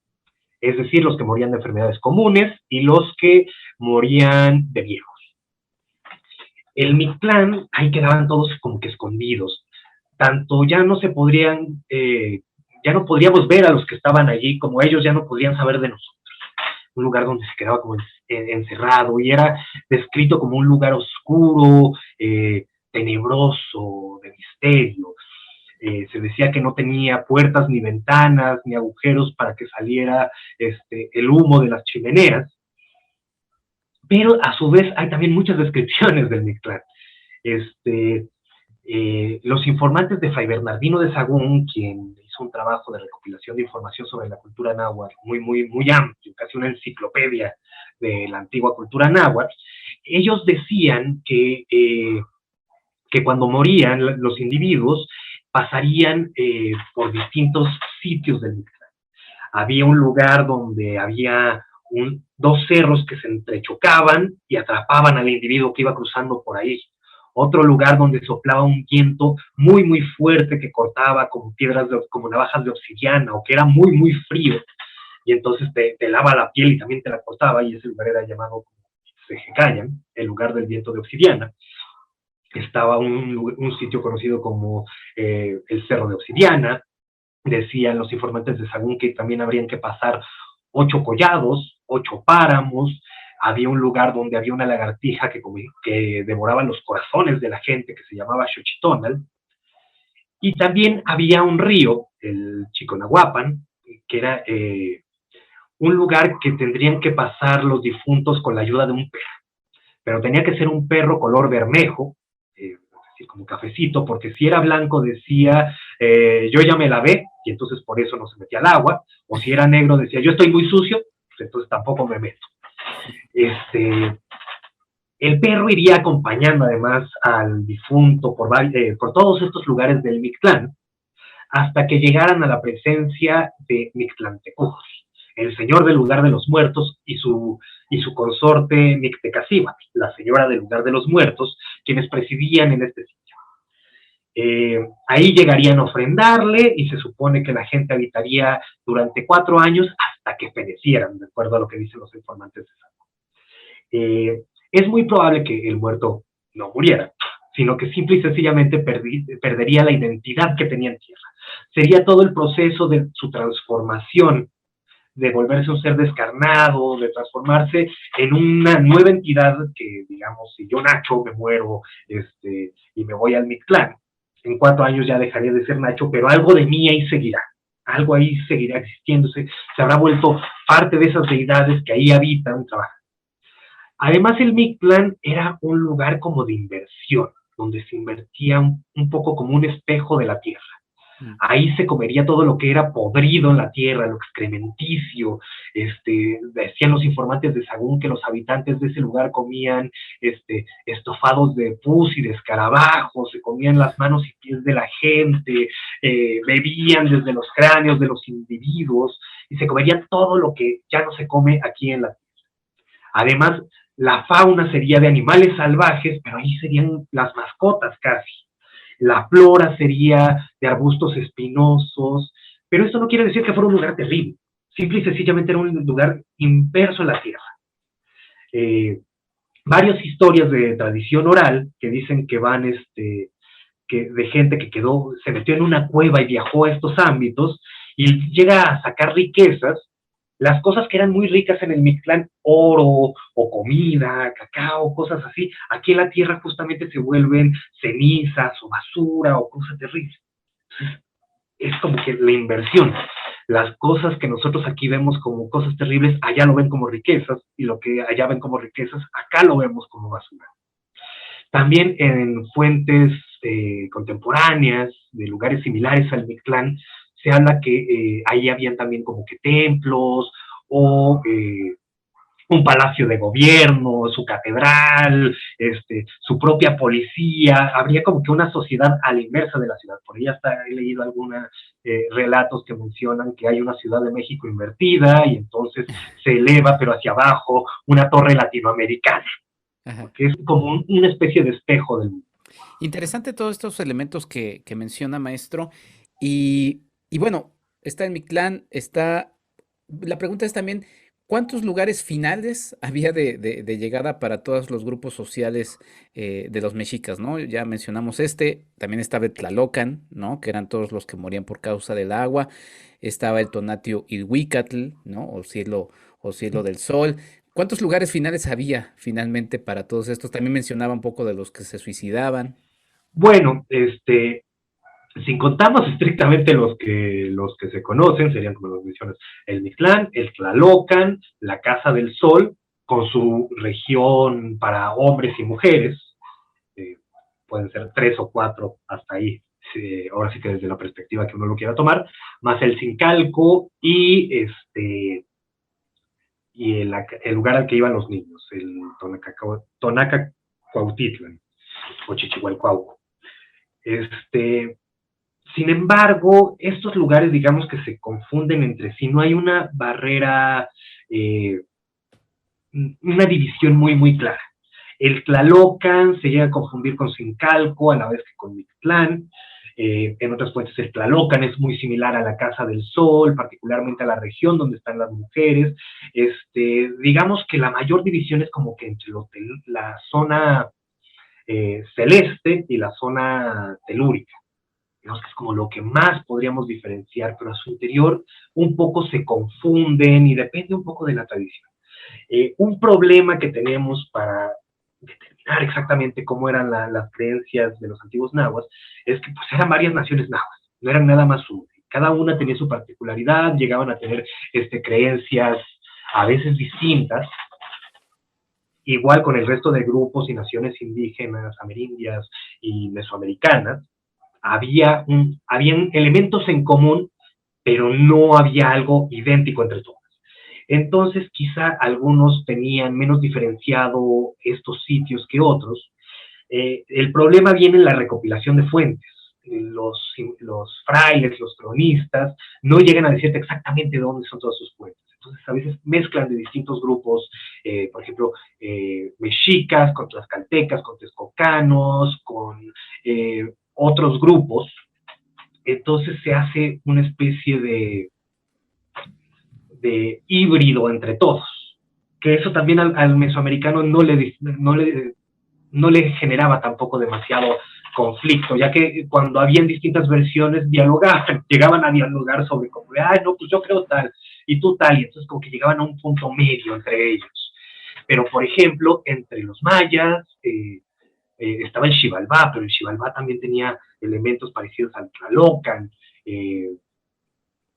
Es decir, los que morían de enfermedades comunes y los que morían de viejos. El Mictlán, ahí quedaban todos como que escondidos. Tanto ya no podríamos ver a los que estaban allí, como ellos ya no podrían saber de nosotros. Un lugar donde se quedaba como encerrado, y era descrito como un lugar oscuro, tenebroso, de misterio. Se decía que no tenía puertas, ni ventanas, ni agujeros para que saliera el humo de las chimeneas. Pero a su vez hay también muchas descripciones del Mictlán. Los informantes de Fray Bernardino de Sahagún, quien hizo un trabajo de recopilación de información sobre la cultura náhuatl muy amplio, casi una enciclopedia de la antigua cultura náhuatl, ellos decían que cuando morían los individuos pasarían por distintos sitios del Mictlán. Había un lugar donde había dos cerros que se entrechocaban y atrapaban al individuo que iba cruzando por ahí. Otro lugar donde soplaba un viento muy fuerte que cortaba como como navajas de obsidiana, o que era muy frío, y entonces te helaba la piel y también te la cortaba, y ese lugar era llamado Sejecayan, el lugar del viento de obsidiana. Estaba un sitio conocido como el Cerro de Obsidiana. Decían los informantes de Sahagún que también habrían que pasar 8 collados, 8 páramos. Había un lugar donde había una lagartija que devoraba los corazones de la gente, que se llamaba Xochitonal. Y también había un río, el Chiconahuapan, que era un lugar que tendrían que pasar los difuntos con la ayuda de un perro. Pero tenía que ser un perro color bermejo, es decir, como cafecito, porque si era blanco decía, yo ya me lavé, y entonces por eso no se metía al agua. O si era negro decía, yo estoy muy sucio, pues entonces tampoco me meto. El perro iría acompañando además al difunto por todos estos lugares del Mictlán, hasta que llegaran a la presencia de Mictlantecujos, el señor del lugar de los muertos, y su consorte Mictecacíhuatl, la señora del lugar de los muertos, quienes presidían en este sitio. Ahí llegarían a ofrendarle, y se supone que la gente habitaría durante 4 años hasta que perecieran, de acuerdo a lo que dicen los informantes de Sahagún. Es muy probable que el muerto no muriera, sino que simple y sencillamente perdería la identidad que tenía en tierra. Sería todo el proceso de su transformación, de volverse un ser descarnado, de transformarse en una nueva entidad que, digamos, si yo, Nacho, me muero y me voy al Mictlán, en 4 años ya dejaría de ser Nacho, pero algo de mí ahí seguirá. Algo ahí seguirá existiéndose, se habrá vuelto parte de esas deidades que ahí habitan, trabajan. Además, el Mictlán era un lugar como de inversión, donde se invertía un poco como un espejo de la tierra. Ahí se comería todo lo que era podrido en la tierra, lo excrementicio. Decían los informantes de Sagún que los habitantes de ese lugar comían estofados de pus y de escarabajos, se comían las manos y pies de la gente, bebían desde los cráneos de los individuos, y se comería todo lo que ya no se come aquí en la tierra. Además, la fauna sería de animales salvajes, pero ahí serían las mascotas casi. La flora sería de arbustos espinosos, pero esto no quiere decir que fuera un lugar terrible. Simple y sencillamente era un lugar inmerso en la tierra. Varias historias de tradición oral que dicen que van de gente que se metió en una cueva y viajó a estos ámbitos y llega a sacar riquezas. Las cosas que eran muy ricas en el Mictlán, oro o comida, cacao, cosas así, aquí en la tierra justamente se vuelven cenizas o basura o cosas terribles. Entonces, es como que la inversión. Las cosas que nosotros aquí vemos como cosas terribles, allá lo ven como riquezas, y lo que allá ven como riquezas, acá lo vemos como basura. También en fuentes contemporáneas, de lugares similares al Mictlán, se habla que ahí habían también como que templos o un palacio de gobierno, su catedral, su propia policía. Habría como que una sociedad a la inversa de la ciudad. Por ahí hasta he leído algunos relatos que mencionan que hay una Ciudad de México invertida y entonces se eleva, pero hacia abajo, una torre latinoamericana. Que es como una especie de espejo del mundo. Interesante todos estos elementos que menciona, maestro. Y bueno, está el Mictlán, la pregunta es también, ¿cuántos lugares finales había de llegada para todos los grupos sociales de los mexicas, ¿no? Ya mencionamos también estaba el Tlalocan, ¿no? Que eran todos los que morían por causa del agua. Estaba el Tonatio Ilhuicatl, ¿no? O cielo del sol. ¿Cuántos lugares finales había finalmente para todos estos? También mencionaba un poco de los que se suicidaban. Bueno, si contamos estrictamente los que se conocen, serían, como los mencionas, el Mictlán, el Tlalocan, la Casa del Sol, con su región para hombres y mujeres, pueden ser 3 o 4 hasta ahí, ahora sí que desde la perspectiva que uno lo quiera tomar, más el Zincalco y el lugar al que iban los niños, el Tonacacuautitlán, o Chichihualcuauco. Sin embargo, estos lugares, digamos que se confunden entre sí, no hay una barrera, una división muy, muy clara. El Tlalocan se llega a confundir con Zincalco, a la vez que con Mictlán. En otras fuentes el Tlalocan es muy similar a la Casa del Sol, particularmente a la región donde están las mujeres. Digamos que la mayor división es como que entre la zona celeste y la zona telúrica. Digamos que es como lo que más podríamos diferenciar, pero a su interior un poco se confunden y depende un poco de la tradición. Un problema que tenemos para determinar exactamente cómo eran las creencias de los antiguos nahuas es que pues eran varias naciones nahuas, no eran nada más una. Cada una tenía su particularidad, llegaban a tener creencias a veces distintas, igual con el resto de grupos y naciones indígenas, amerindias y mesoamericanas. Habían elementos en común, pero no había algo idéntico entre todas. Entonces, quizá algunos tenían menos diferenciado estos sitios que otros. El problema viene en la recopilación de fuentes. Los frailes, los cronistas, no llegan a decirte exactamente dónde son todas sus fuentes. Entonces, a veces mezclan de distintos grupos, por ejemplo, mexicas con tlaxcaltecas, con texcocanos, con otros grupos. Entonces se hace una especie de híbrido entre todos, que eso también al mesoamericano no le generaba tampoco demasiado conflicto, ya que cuando habían distintas versiones dialogaban, llegaban a dialogar sobre como, no, pues yo creo tal, y tú tal, y entonces como que llegaban a un punto medio entre ellos. Pero, por ejemplo, entre los mayas estaba el Xibalbá, pero el Xibalbá también tenía elementos parecidos al Tlalocan,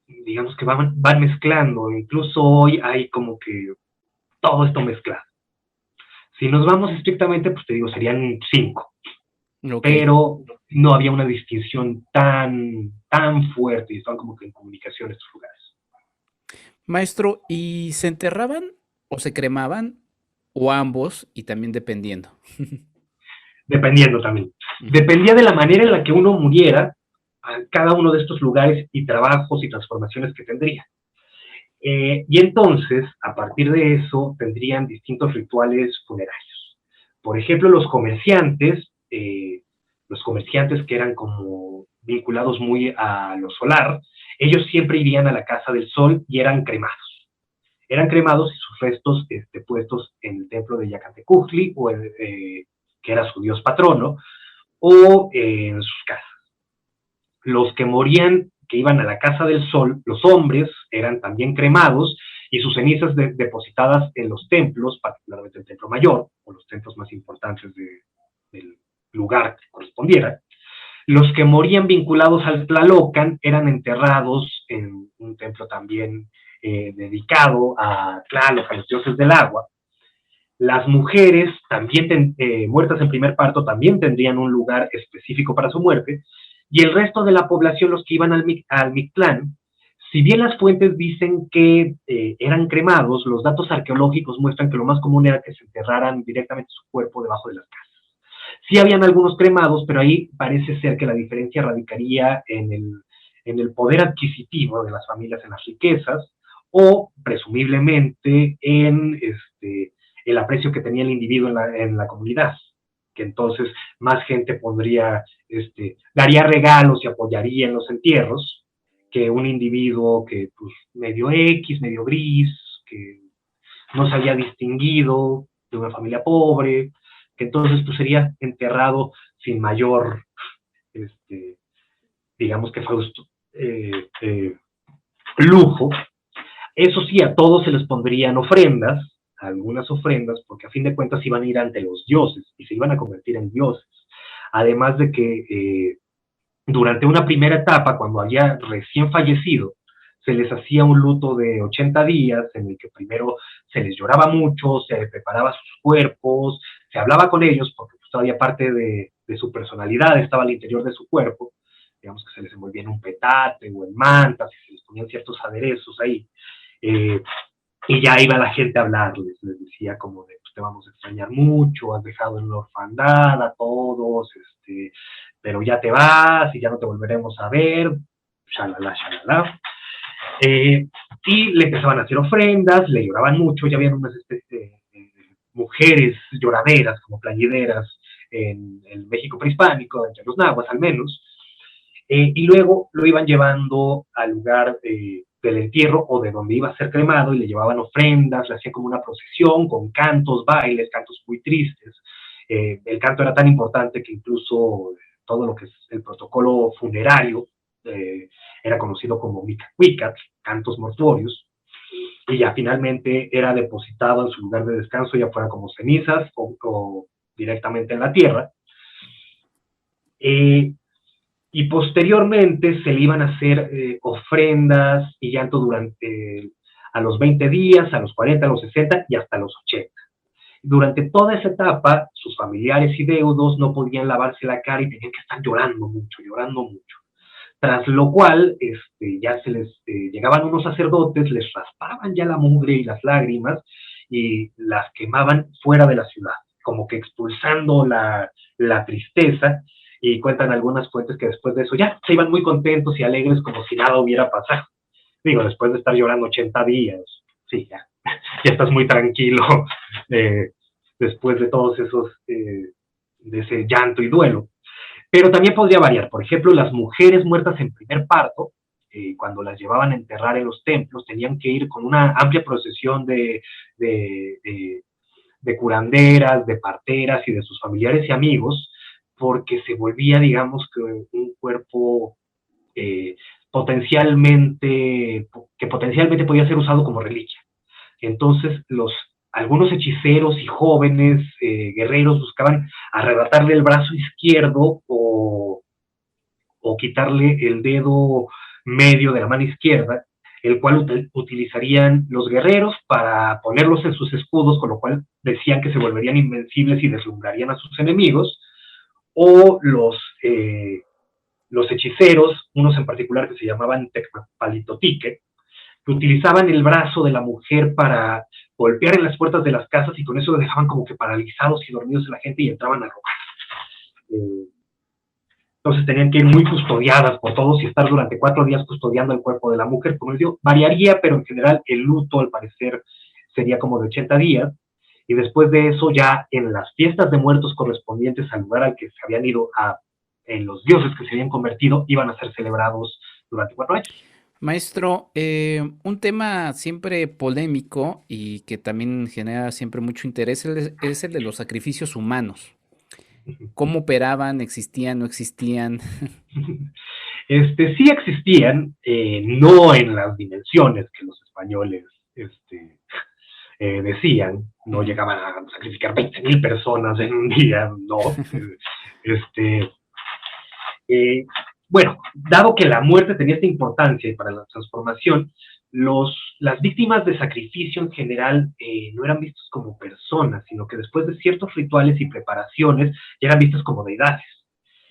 digamos que van mezclando, incluso hoy hay como que todo esto mezclado. Si nos vamos estrictamente, pues te digo, serían 5. Ok. pero no había una distinción tan fuerte y estaban como que en comunicación estos lugares. Maestro, ¿y se enterraban o se cremaban o ambos y también dependiendo? Dependiendo también. Ujú. Dependía de la manera en la que uno muriera a cada uno de estos lugares y trabajos y transformaciones que tendría. Y entonces, a partir de eso, tendrían distintos rituales funerarios. Por ejemplo, los comerciantes que eran como vinculados muy a lo solar, ellos siempre irían a la Casa del Sol y eran cremados. Eran cremados y sus restos puestos en el templo de Yacantecujli, que era su dios patrono, o en sus casas. Los que morían, que iban a la Casa del Sol, los hombres, eran también cremados y sus cenizas depositadas en los templos, particularmente el Templo Mayor, o los templos más importantes del lugar que correspondiera. Los que morían vinculados al Tlalocan eran enterrados en un templo también dedicado a Tlaloc, a los dioses del agua. Las mujeres, también muertas en primer parto, también tendrían un lugar específico para su muerte, y el resto de la población, los que iban al Mictlán, si bien las fuentes dicen que eran cremados, los datos arqueológicos muestran que lo más común era que se enterraran directamente su cuerpo debajo de las casas. Sí habían algunos cremados, pero ahí parece ser que la diferencia radicaría en el poder adquisitivo de las familias, en las riquezas, o presumiblemente en el aprecio que tenía el individuo en la comunidad, que entonces más gente daría regalos y apoyaría en los entierros, que un individuo que pues medio X, medio gris, que no se había distinguido, de una familia pobre, que entonces pues sería enterrado sin mayor, digamos que lujo. Eso sí, a todos se les pondrían ofrendas, algunas ofrendas, porque a fin de cuentas iban a ir ante los dioses y se iban a convertir en dioses. Además de que durante una primera etapa, cuando había recién fallecido, se les hacía un luto de 80 días, en el que primero se les lloraba mucho, se preparaba sus cuerpos, se hablaba con ellos, porque pues, todavía parte de su personalidad estaba al interior de su cuerpo, digamos que se les envolvía en un petate o en mantas, y se les ponían ciertos aderezos ahí. Y ya iba la gente a hablarles, les decía como de, pues te vamos a extrañar mucho, has dejado en la orfandad a todos, pero ya te vas y ya no te volveremos a ver, shalala, shalala. Y le empezaban a hacer ofrendas, le lloraban mucho, ya habían unas mujeres lloraderas, como plañideras, en el México prehispánico, entre los nahuas al menos, y luego lo iban llevando al lugar del entierro o de donde iba a ser cremado y le llevaban ofrendas, le hacían como una procesión con cantos, bailes, cantos muy tristes. El canto era tan importante que incluso todo lo que es el protocolo funerario era conocido como Micacuicat, cantos mortuorios, y ya finalmente era depositado en su lugar de descanso, ya fuera como cenizas o directamente en la tierra. Y posteriormente se le iban a hacer ofrendas y llanto a los 20 días, a los 40, a los 60 y hasta los 80. Durante toda esa etapa, sus familiares y deudos no podían lavarse la cara y tenían que estar llorando mucho, llorando mucho. Tras lo cual, ya se les llegaban unos sacerdotes, les raspaban ya la mugre y las lágrimas y las quemaban fuera de la ciudad, como que expulsando la tristeza. Y cuentan algunas fuentes que después de eso ya se iban muy contentos y alegres como si nada hubiera pasado. Digo, después de estar llorando 80 días, sí, ya estás muy tranquilo después de todos esos, de ese llanto y duelo. Pero también podría variar. Por ejemplo, las mujeres muertas en primer parto, cuando las llevaban a enterrar en los templos, tenían que ir con una amplia procesión de curanderas, de parteras y de sus familiares y amigos, porque se volvía, digamos, que un cuerpo potencialmente podía ser usado como reliquia. Entonces, algunos hechiceros y jóvenes guerreros buscaban arrebatarle el brazo izquierdo o quitarle el dedo medio de la mano izquierda, el cual utilizarían los guerreros para ponerlos en sus escudos, con lo cual decían que se volverían invencibles y deslumbrarían a sus enemigos, o los hechiceros, unos en particular que se llamaban Tecmapalitotique, que utilizaban el brazo de la mujer para golpear en las puertas de las casas y con eso dejaban como que paralizados y dormidos a la gente y entraban a robar. Entonces tenían que ir muy custodiadas por todos y estar durante 4 días custodiando el cuerpo de la mujer. Como les digo, variaría, pero en general el luto al parecer sería como de 80 días. Y después de eso ya en las fiestas de muertos correspondientes al lugar al que se habían ido en los dioses que se habían convertido, iban a ser celebrados durante 4 años. Maestro, un tema siempre polémico y que también genera siempre mucho interés es el de los sacrificios humanos. ¿Cómo operaban? ¿Existían? ¿No existían? Sí existían, no en las dimensiones que los españoles decían, no llegaban a sacrificar 20,000 personas en un día, no. Bueno, dado que la muerte tenía esta importancia para la transformación, las víctimas de sacrificio en general no eran vistas como personas, sino que después de ciertos rituales y preparaciones ya eran vistas como deidades.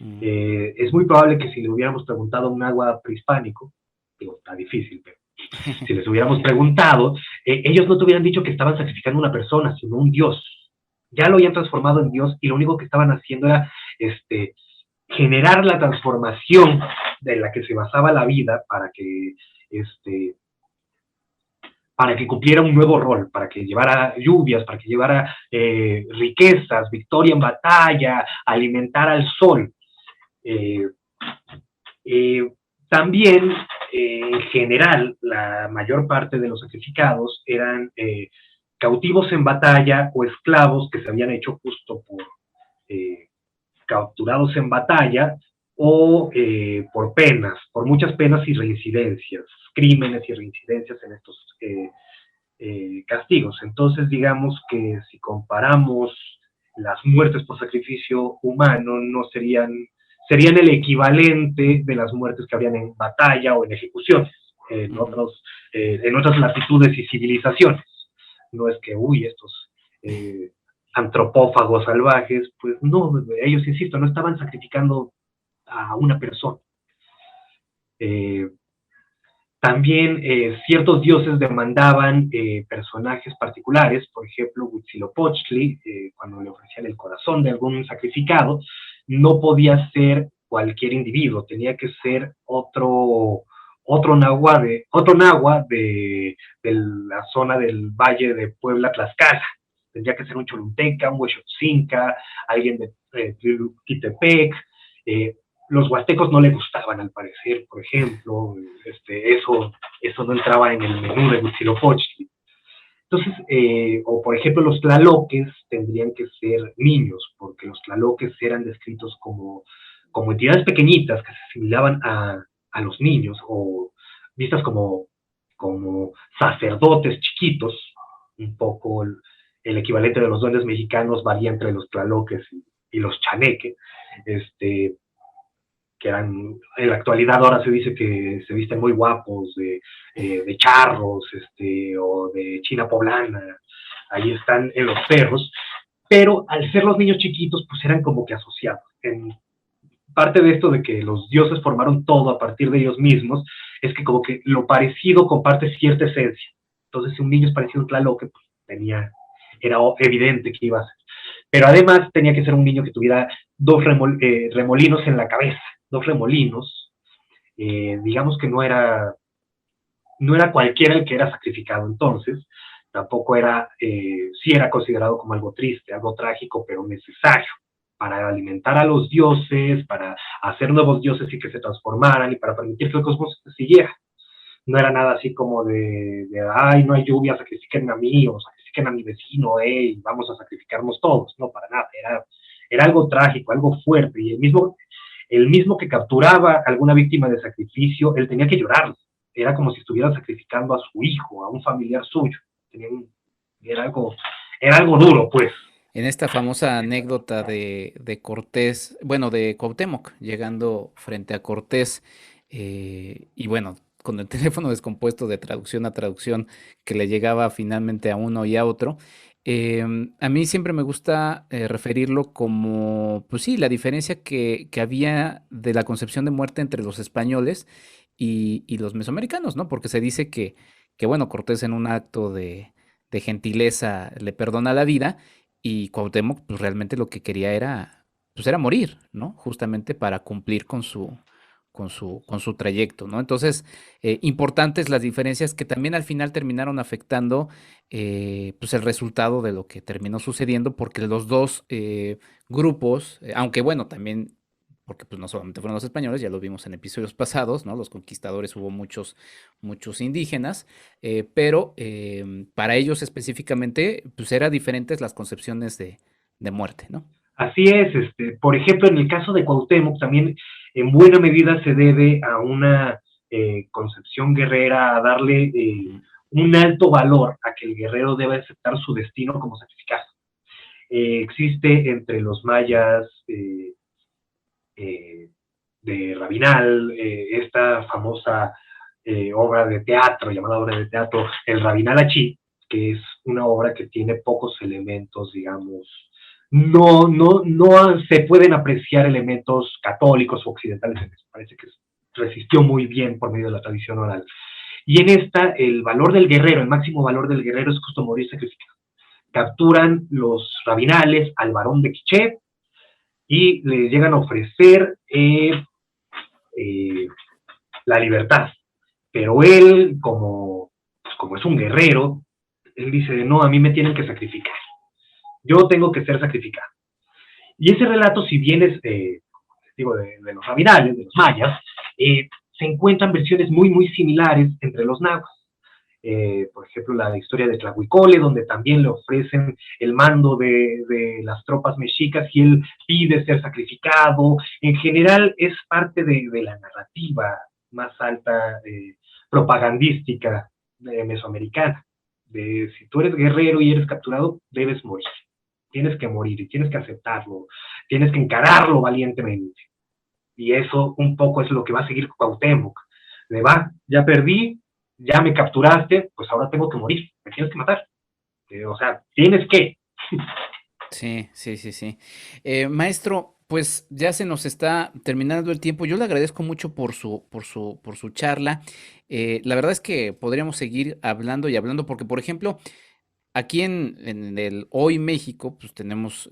Es muy probable que si le hubiéramos preguntado a un agua prehispánico, digo, está difícil, pero si les hubiéramos preguntado, ellos no te hubieran dicho que estaban sacrificando a una persona, sino un dios. Ya lo habían transformado en dios y lo único que estaban haciendo era generar la transformación de la que se basaba la vida para que cumpliera un nuevo rol, para que llevara lluvias, para que llevara riquezas, victoria en batalla, alimentar al sol. También, en general, la mayor parte de los sacrificados eran cautivos en batalla o esclavos que se habían hecho justo por capturados en batalla o por muchas penas y reincidencias, crímenes y reincidencias en estos castigos. Entonces, digamos que si comparamos las muertes por sacrificio humano, no serían el equivalente de las muertes que habrían en batalla o en ejecuciones, en otras latitudes y civilizaciones. No es que, estos antropófagos salvajes, pues no, ellos, insisto, no estaban sacrificando a una persona. También ciertos dioses demandaban personajes particulares, por ejemplo, Huitzilopochtli, cuando le ofrecían el corazón de algún sacrificado, no podía ser cualquier individuo, tenía que ser otro náhuatl de la zona del Valle de Puebla-Tlaxcala. Tendría que ser un cholulteca, un huexotzinca, alguien de Tlaltepec. Los huastecos no le gustaban, al parecer, por ejemplo. Eso no entraba en el menú de Huitzilopochtli. Entonces, o por ejemplo, los tlaloques tendrían que ser niños, porque los tlaloques eran descritos como entidades pequeñitas que se asimilaban a los niños, o vistas como sacerdotes chiquitos. Un poco el equivalente de los duendes mexicanos varía entre los tlaloques y los chaneque, que eran, en la actualidad ahora se dice que se visten muy guapos, de charros, o de china poblana, ahí están en los cerros, pero al ser los niños chiquitos, pues eran como que asociados. En parte de esto de que los dioses formaron todo a partir de ellos mismos, es que como que lo parecido comparte cierta esencia. Entonces, si un niño es parecido a un tlaloque, pues era evidente que iba a ser. Pero además tenía que ser un niño que tuviera 2 remolinos en la cabeza, 2 remolinos. Digamos que no era cualquiera el que era sacrificado entonces, tampoco sí era considerado como algo triste, algo trágico, pero necesario para alimentar a los dioses, para hacer nuevos dioses y que se transformaran y para permitir que el cosmos siguiera. No era nada así como de ay, no hay lluvia, sacrifiquen a mí o sacrifiquen a mi vecino, vamos a sacrificarnos todos. No, para nada, era algo trágico, algo fuerte, y el mismo que capturaba alguna víctima de sacrificio, él tenía que llorar. Era como si estuviera sacrificando a su hijo, a un familiar suyo. Era algo duro, pues. En esta famosa anécdota de Cortés, bueno, de Cuauhtémoc, llegando frente a Cortés, y bueno, con el teléfono descompuesto de traducción a traducción que le llegaba finalmente a uno y a otro, A mí siempre me gusta referirlo como, pues sí, la diferencia que había de la concepción de muerte entre los españoles y los mesoamericanos, ¿no? Porque se dice que bueno, Cortés en un acto de gentileza le perdona la vida y Cuauhtémoc, pues realmente lo que quería era, pues era morir, ¿no? Justamente para cumplir con su trayecto, ¿no? Entonces, importantes las diferencias que también al final terminaron afectando pues el resultado de lo que terminó sucediendo, porque los dos grupos, aunque bueno, también, porque pues no solamente fueron los españoles, ya lo vimos en episodios pasados, ¿no? Los conquistadores hubo muchos indígenas, pero para ellos específicamente, pues eran diferentes las concepciones de muerte, ¿no? Así es, por ejemplo, en el caso de Cuauhtémoc también en buena medida se debe a una concepción guerrera, a darle Ujú. un alto valor a que el guerrero debe aceptar su destino como sacrificado. Existe entre los mayas eh, de Rabinal esta famosa obra de teatro, llamada obra de teatro El Rabinal Achí, que es una obra que tiene pocos elementos, digamos, no se pueden apreciar elementos católicos o occidentales en eso. Parece que resistió muy bien por medio de la tradición oral. Y en esta, el valor del guerrero, el máximo valor del guerrero es justo morir sacrificado. Capturan los rabinales al varón de Quiché y le llegan a ofrecer eh, la libertad. Pero él, como es un guerrero, él dice, no, a mí me tienen que sacrificar. Yo tengo que ser sacrificado. Y ese relato, si bien es, digo, de los rabinales, de los mayas, se encuentran versiones muy, muy similares entre los nahuas. Por ejemplo, la historia de Tlahuicole, donde también le ofrecen el mando de las tropas mexicas y él pide ser sacrificado. En general, es parte de la narrativa más alta propagandística mesoamericana. De si tú eres guerrero y eres capturado, debes morir. Tienes que morir y tienes que aceptarlo, tienes que encararlo valientemente. Y eso un poco es lo que va a seguir Cuauhtémoc. Le va, ya perdí, ya me capturaste, pues ahora tengo que morir, me tienes que matar. O sea, tienes que. Sí, sí, sí, sí. Maestro, pues ya se nos está terminando el tiempo. Yo le agradezco mucho por su charla. La verdad es que podríamos seguir hablando y hablando, porque, por ejemplo, aquí en el Hoy México, pues tenemos,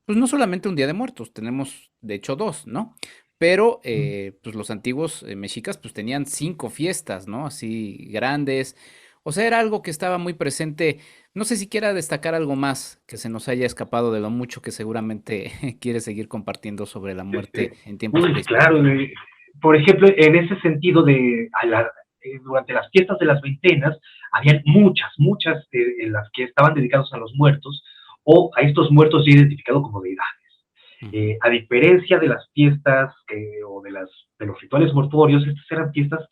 pues no solamente un Día de Muertos, tenemos de hecho dos, ¿no? Pero pues los antiguos mexicas pues tenían 5 fiestas, ¿no? Así grandes. O sea, era algo que estaba muy presente. No sé si quiera destacar algo más que se nos haya escapado de lo mucho que seguramente quiere seguir compartiendo sobre la muerte en tiempos Claro, prehispánicos. por ejemplo, en ese sentido durante las fiestas de las veintenas, habían muchas en las que estaban dedicados a los muertos o a estos muertos ya identificados como deidades. Ujú. A diferencia de las fiestas o de los rituales mortuorios, estas eran fiestas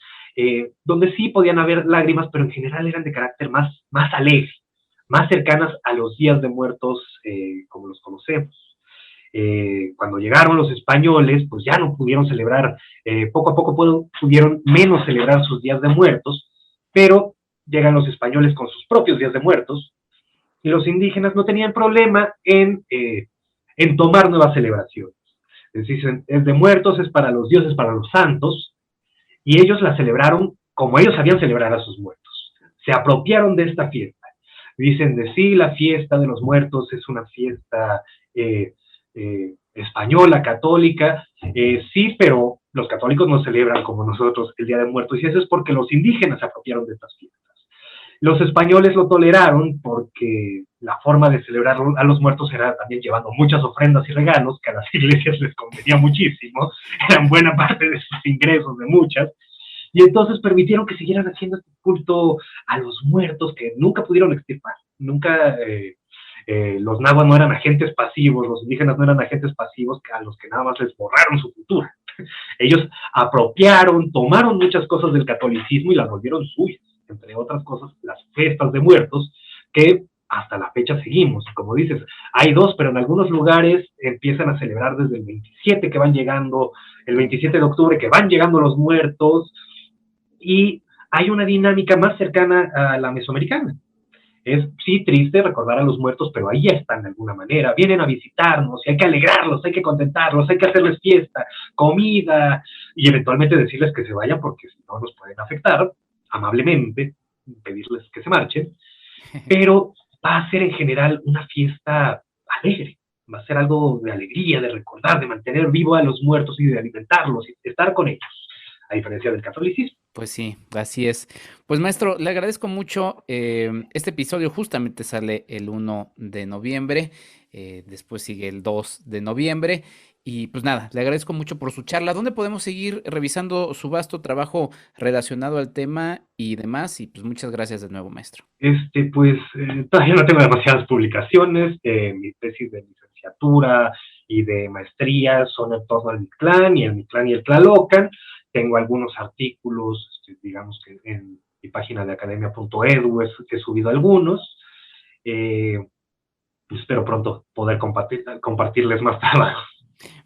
donde sí podían haber lágrimas, pero en general eran de carácter más alegre, más cercanas a los días de muertos como los conocemos. Cuando llegaron los españoles, pues ya no pudieron celebrar, poco a poco pudieron menos celebrar sus días de muertos, pero llegan los españoles con sus propios días de muertos, y los indígenas no tenían problema en tomar nuevas celebraciones. Es decir, es de muertos, es para los dioses, para los santos, y ellos la celebraron como ellos sabían celebrar a sus muertos. Se apropiaron de esta fiesta. Dicen de sí, la fiesta de los muertos es una fiesta española, católica, sí, pero los católicos no celebran como nosotros el Día de Muertos, y eso es porque los indígenas se apropiaron de estas fiestas. Los españoles lo toleraron porque la forma de celebrar a los muertos era también llevando muchas ofrendas y regalos, que a las iglesias les convenía muchísimo, eran buena parte de sus ingresos, de muchas, y entonces permitieron que siguieran haciendo este culto a los muertos que nunca pudieron extirpar, nunca los nahuas no eran agentes pasivos, los indígenas no eran agentes pasivos a los que nada más les borraron su cultura. Ellos apropiaron, tomaron muchas cosas del catolicismo y las volvieron suyas, entre otras cosas las fiestas de muertos que hasta la fecha seguimos. Como dices, hay dos, pero en algunos lugares empiezan a celebrar desde el 27 que van llegando, el 27 de octubre que van llegando los muertos, y hay una dinámica más cercana a la mesoamericana. Es, sí, triste recordar a los muertos, pero ahí están de alguna manera, vienen a visitarnos y hay que alegrarlos, hay que contentarlos, hay que hacerles fiesta, comida y eventualmente decirles que se vayan porque si no nos pueden afectar, amablemente, pedirles que se marchen, pero va a ser en general una fiesta alegre, va a ser algo de alegría, de recordar, de mantener vivo a los muertos y de alimentarlos y de estar con ellos, a diferencia del catolicismo. Pues sí, así es. Pues maestro, le agradezco mucho. Este episodio justamente sale el 1 de noviembre, después sigue el 2 de noviembre. Y pues nada, le agradezco mucho por su charla. ¿Dónde podemos seguir revisando su vasto trabajo relacionado al tema y demás? Y pues muchas gracias de nuevo, maestro. Pues todavía no tengo demasiadas publicaciones. Mi tesis de licenciatura y de maestría son en torno al Mictlán y el Tlalocan. Tengo algunos artículos, digamos que en mi página de academia.edu he subido algunos. Espero pronto poder compartirles más trabajo.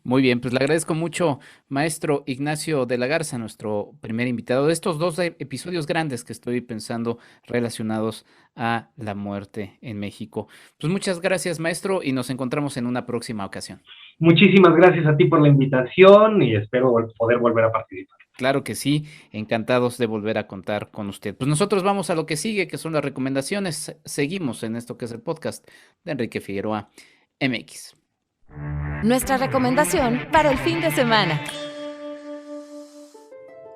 Muy bien, pues le agradezco mucho, maestro Ignacio de la Garza, nuestro primer invitado de estos 2 episodios grandes que estoy pensando relacionados a la muerte en México. Pues muchas gracias, maestro, y nos encontramos en una próxima ocasión. Muchísimas gracias a ti por la invitación y espero poder volver a participar. Claro que sí, encantados de volver a contar con usted. Pues nosotros vamos a lo que sigue, que son las recomendaciones. Seguimos en esto que es el podcast de Enrique Figueroa MX. Nuestra recomendación para el fin de semana.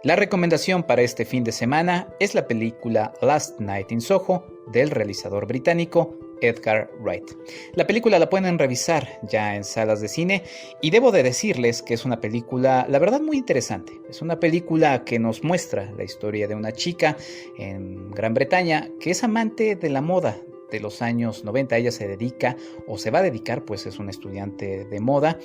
La recomendación para este fin de semana es la película Last Night in Soho del realizador británico Edgar Wright. La película la pueden revisar ya en salas de cine y debo de decirles que es una película, la verdad, muy interesante. Es una película que nos muestra la historia de una chica en Gran Bretaña que es amante de la moda de los años 90. Ella se dedica o se va a dedicar, pues es una estudiante de moda,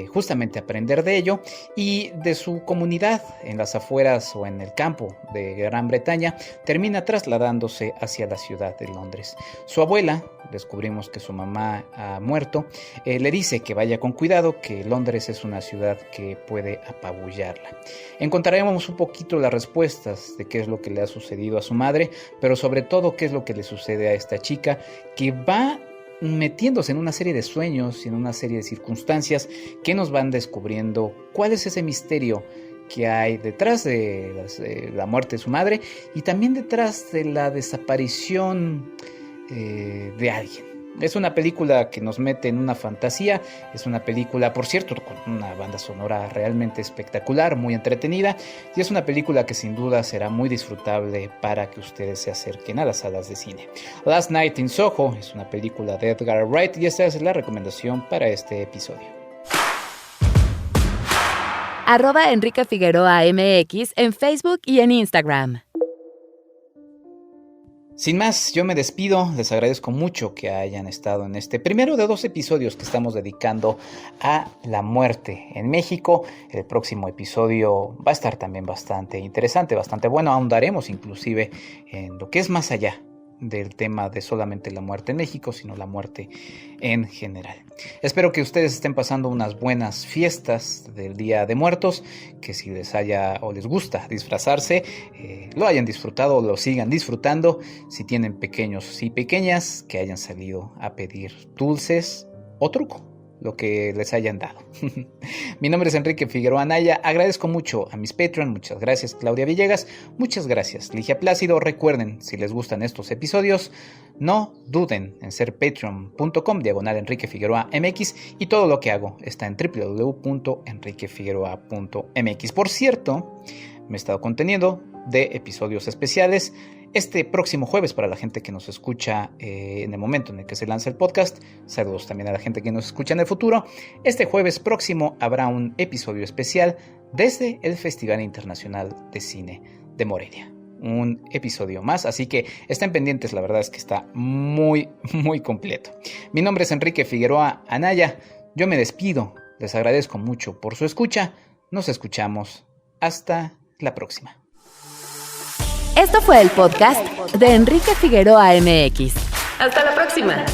justamente a aprender de ello y de su comunidad en las afueras o en el campo de Gran Bretaña termina trasladándose hacia la ciudad de Londres. Su abuela, descubrimos que su mamá ha muerto, le dice que vaya con cuidado, que Londres es una ciudad que puede apabullarla. Encontraremos un poquito las respuestas de qué es lo que le ha sucedido a su madre, pero sobre todo qué es lo que le sucede a esta chica que va metiéndose en una serie de sueños y en una serie de circunstancias que nos van descubriendo cuál es ese misterio que hay detrás de la muerte de su madre y también detrás de la desaparición de alguien. Es una película que nos mete en una fantasía, es una película, por cierto, con una banda sonora realmente espectacular, muy entretenida, y es una película que sin duda será muy disfrutable para que ustedes se acerquen a las salas de cine. Last Night in Soho es una película de Edgar Wright y esta es la recomendación para este episodio. @Enrique Figueroa MX en Facebook y en Instagram. Sin más, yo me despido, les agradezco mucho que hayan estado en este primero de 2 episodios que estamos dedicando a la muerte en México. El próximo episodio va a estar también bastante interesante, bastante bueno, ahondaremos inclusive en lo que es más allá del tema de solamente la muerte en México, sino la muerte en general. Espero que ustedes estén pasando unas buenas fiestas del Día de Muertos, que si les haya o les gusta disfrazarse, lo hayan disfrutado o lo sigan disfrutando. Si tienen pequeños y pequeñas, que hayan salido a pedir dulces o truco, lo que les hayan dado. Mi nombre es Enrique Figueroa Anaya, agradezco mucho a mis Patreon, muchas gracias Claudia Villegas, muchas gracias Ligia Plácido. Recuerden, si les gustan estos episodios, no duden en ser patreon.com/Enrique Figueroa MX y todo lo que hago está en www.enriquefigueroa.mx. Por cierto, me he estado conteniendo de episodios especiales. Este próximo jueves, para la gente que nos escucha en el momento en el que se lanza el podcast, saludos también a la gente que nos escucha en el futuro, este jueves próximo habrá un episodio especial desde el Festival Internacional de Cine de Morelia. Un episodio más, así que estén pendientes, la verdad es que está muy, muy completo. Mi nombre es Enrique Figueroa Anaya, yo me despido, les agradezco mucho por su escucha, nos escuchamos, hasta la próxima. Esto fue el podcast de Enrique Figueroa MX. Hasta la próxima.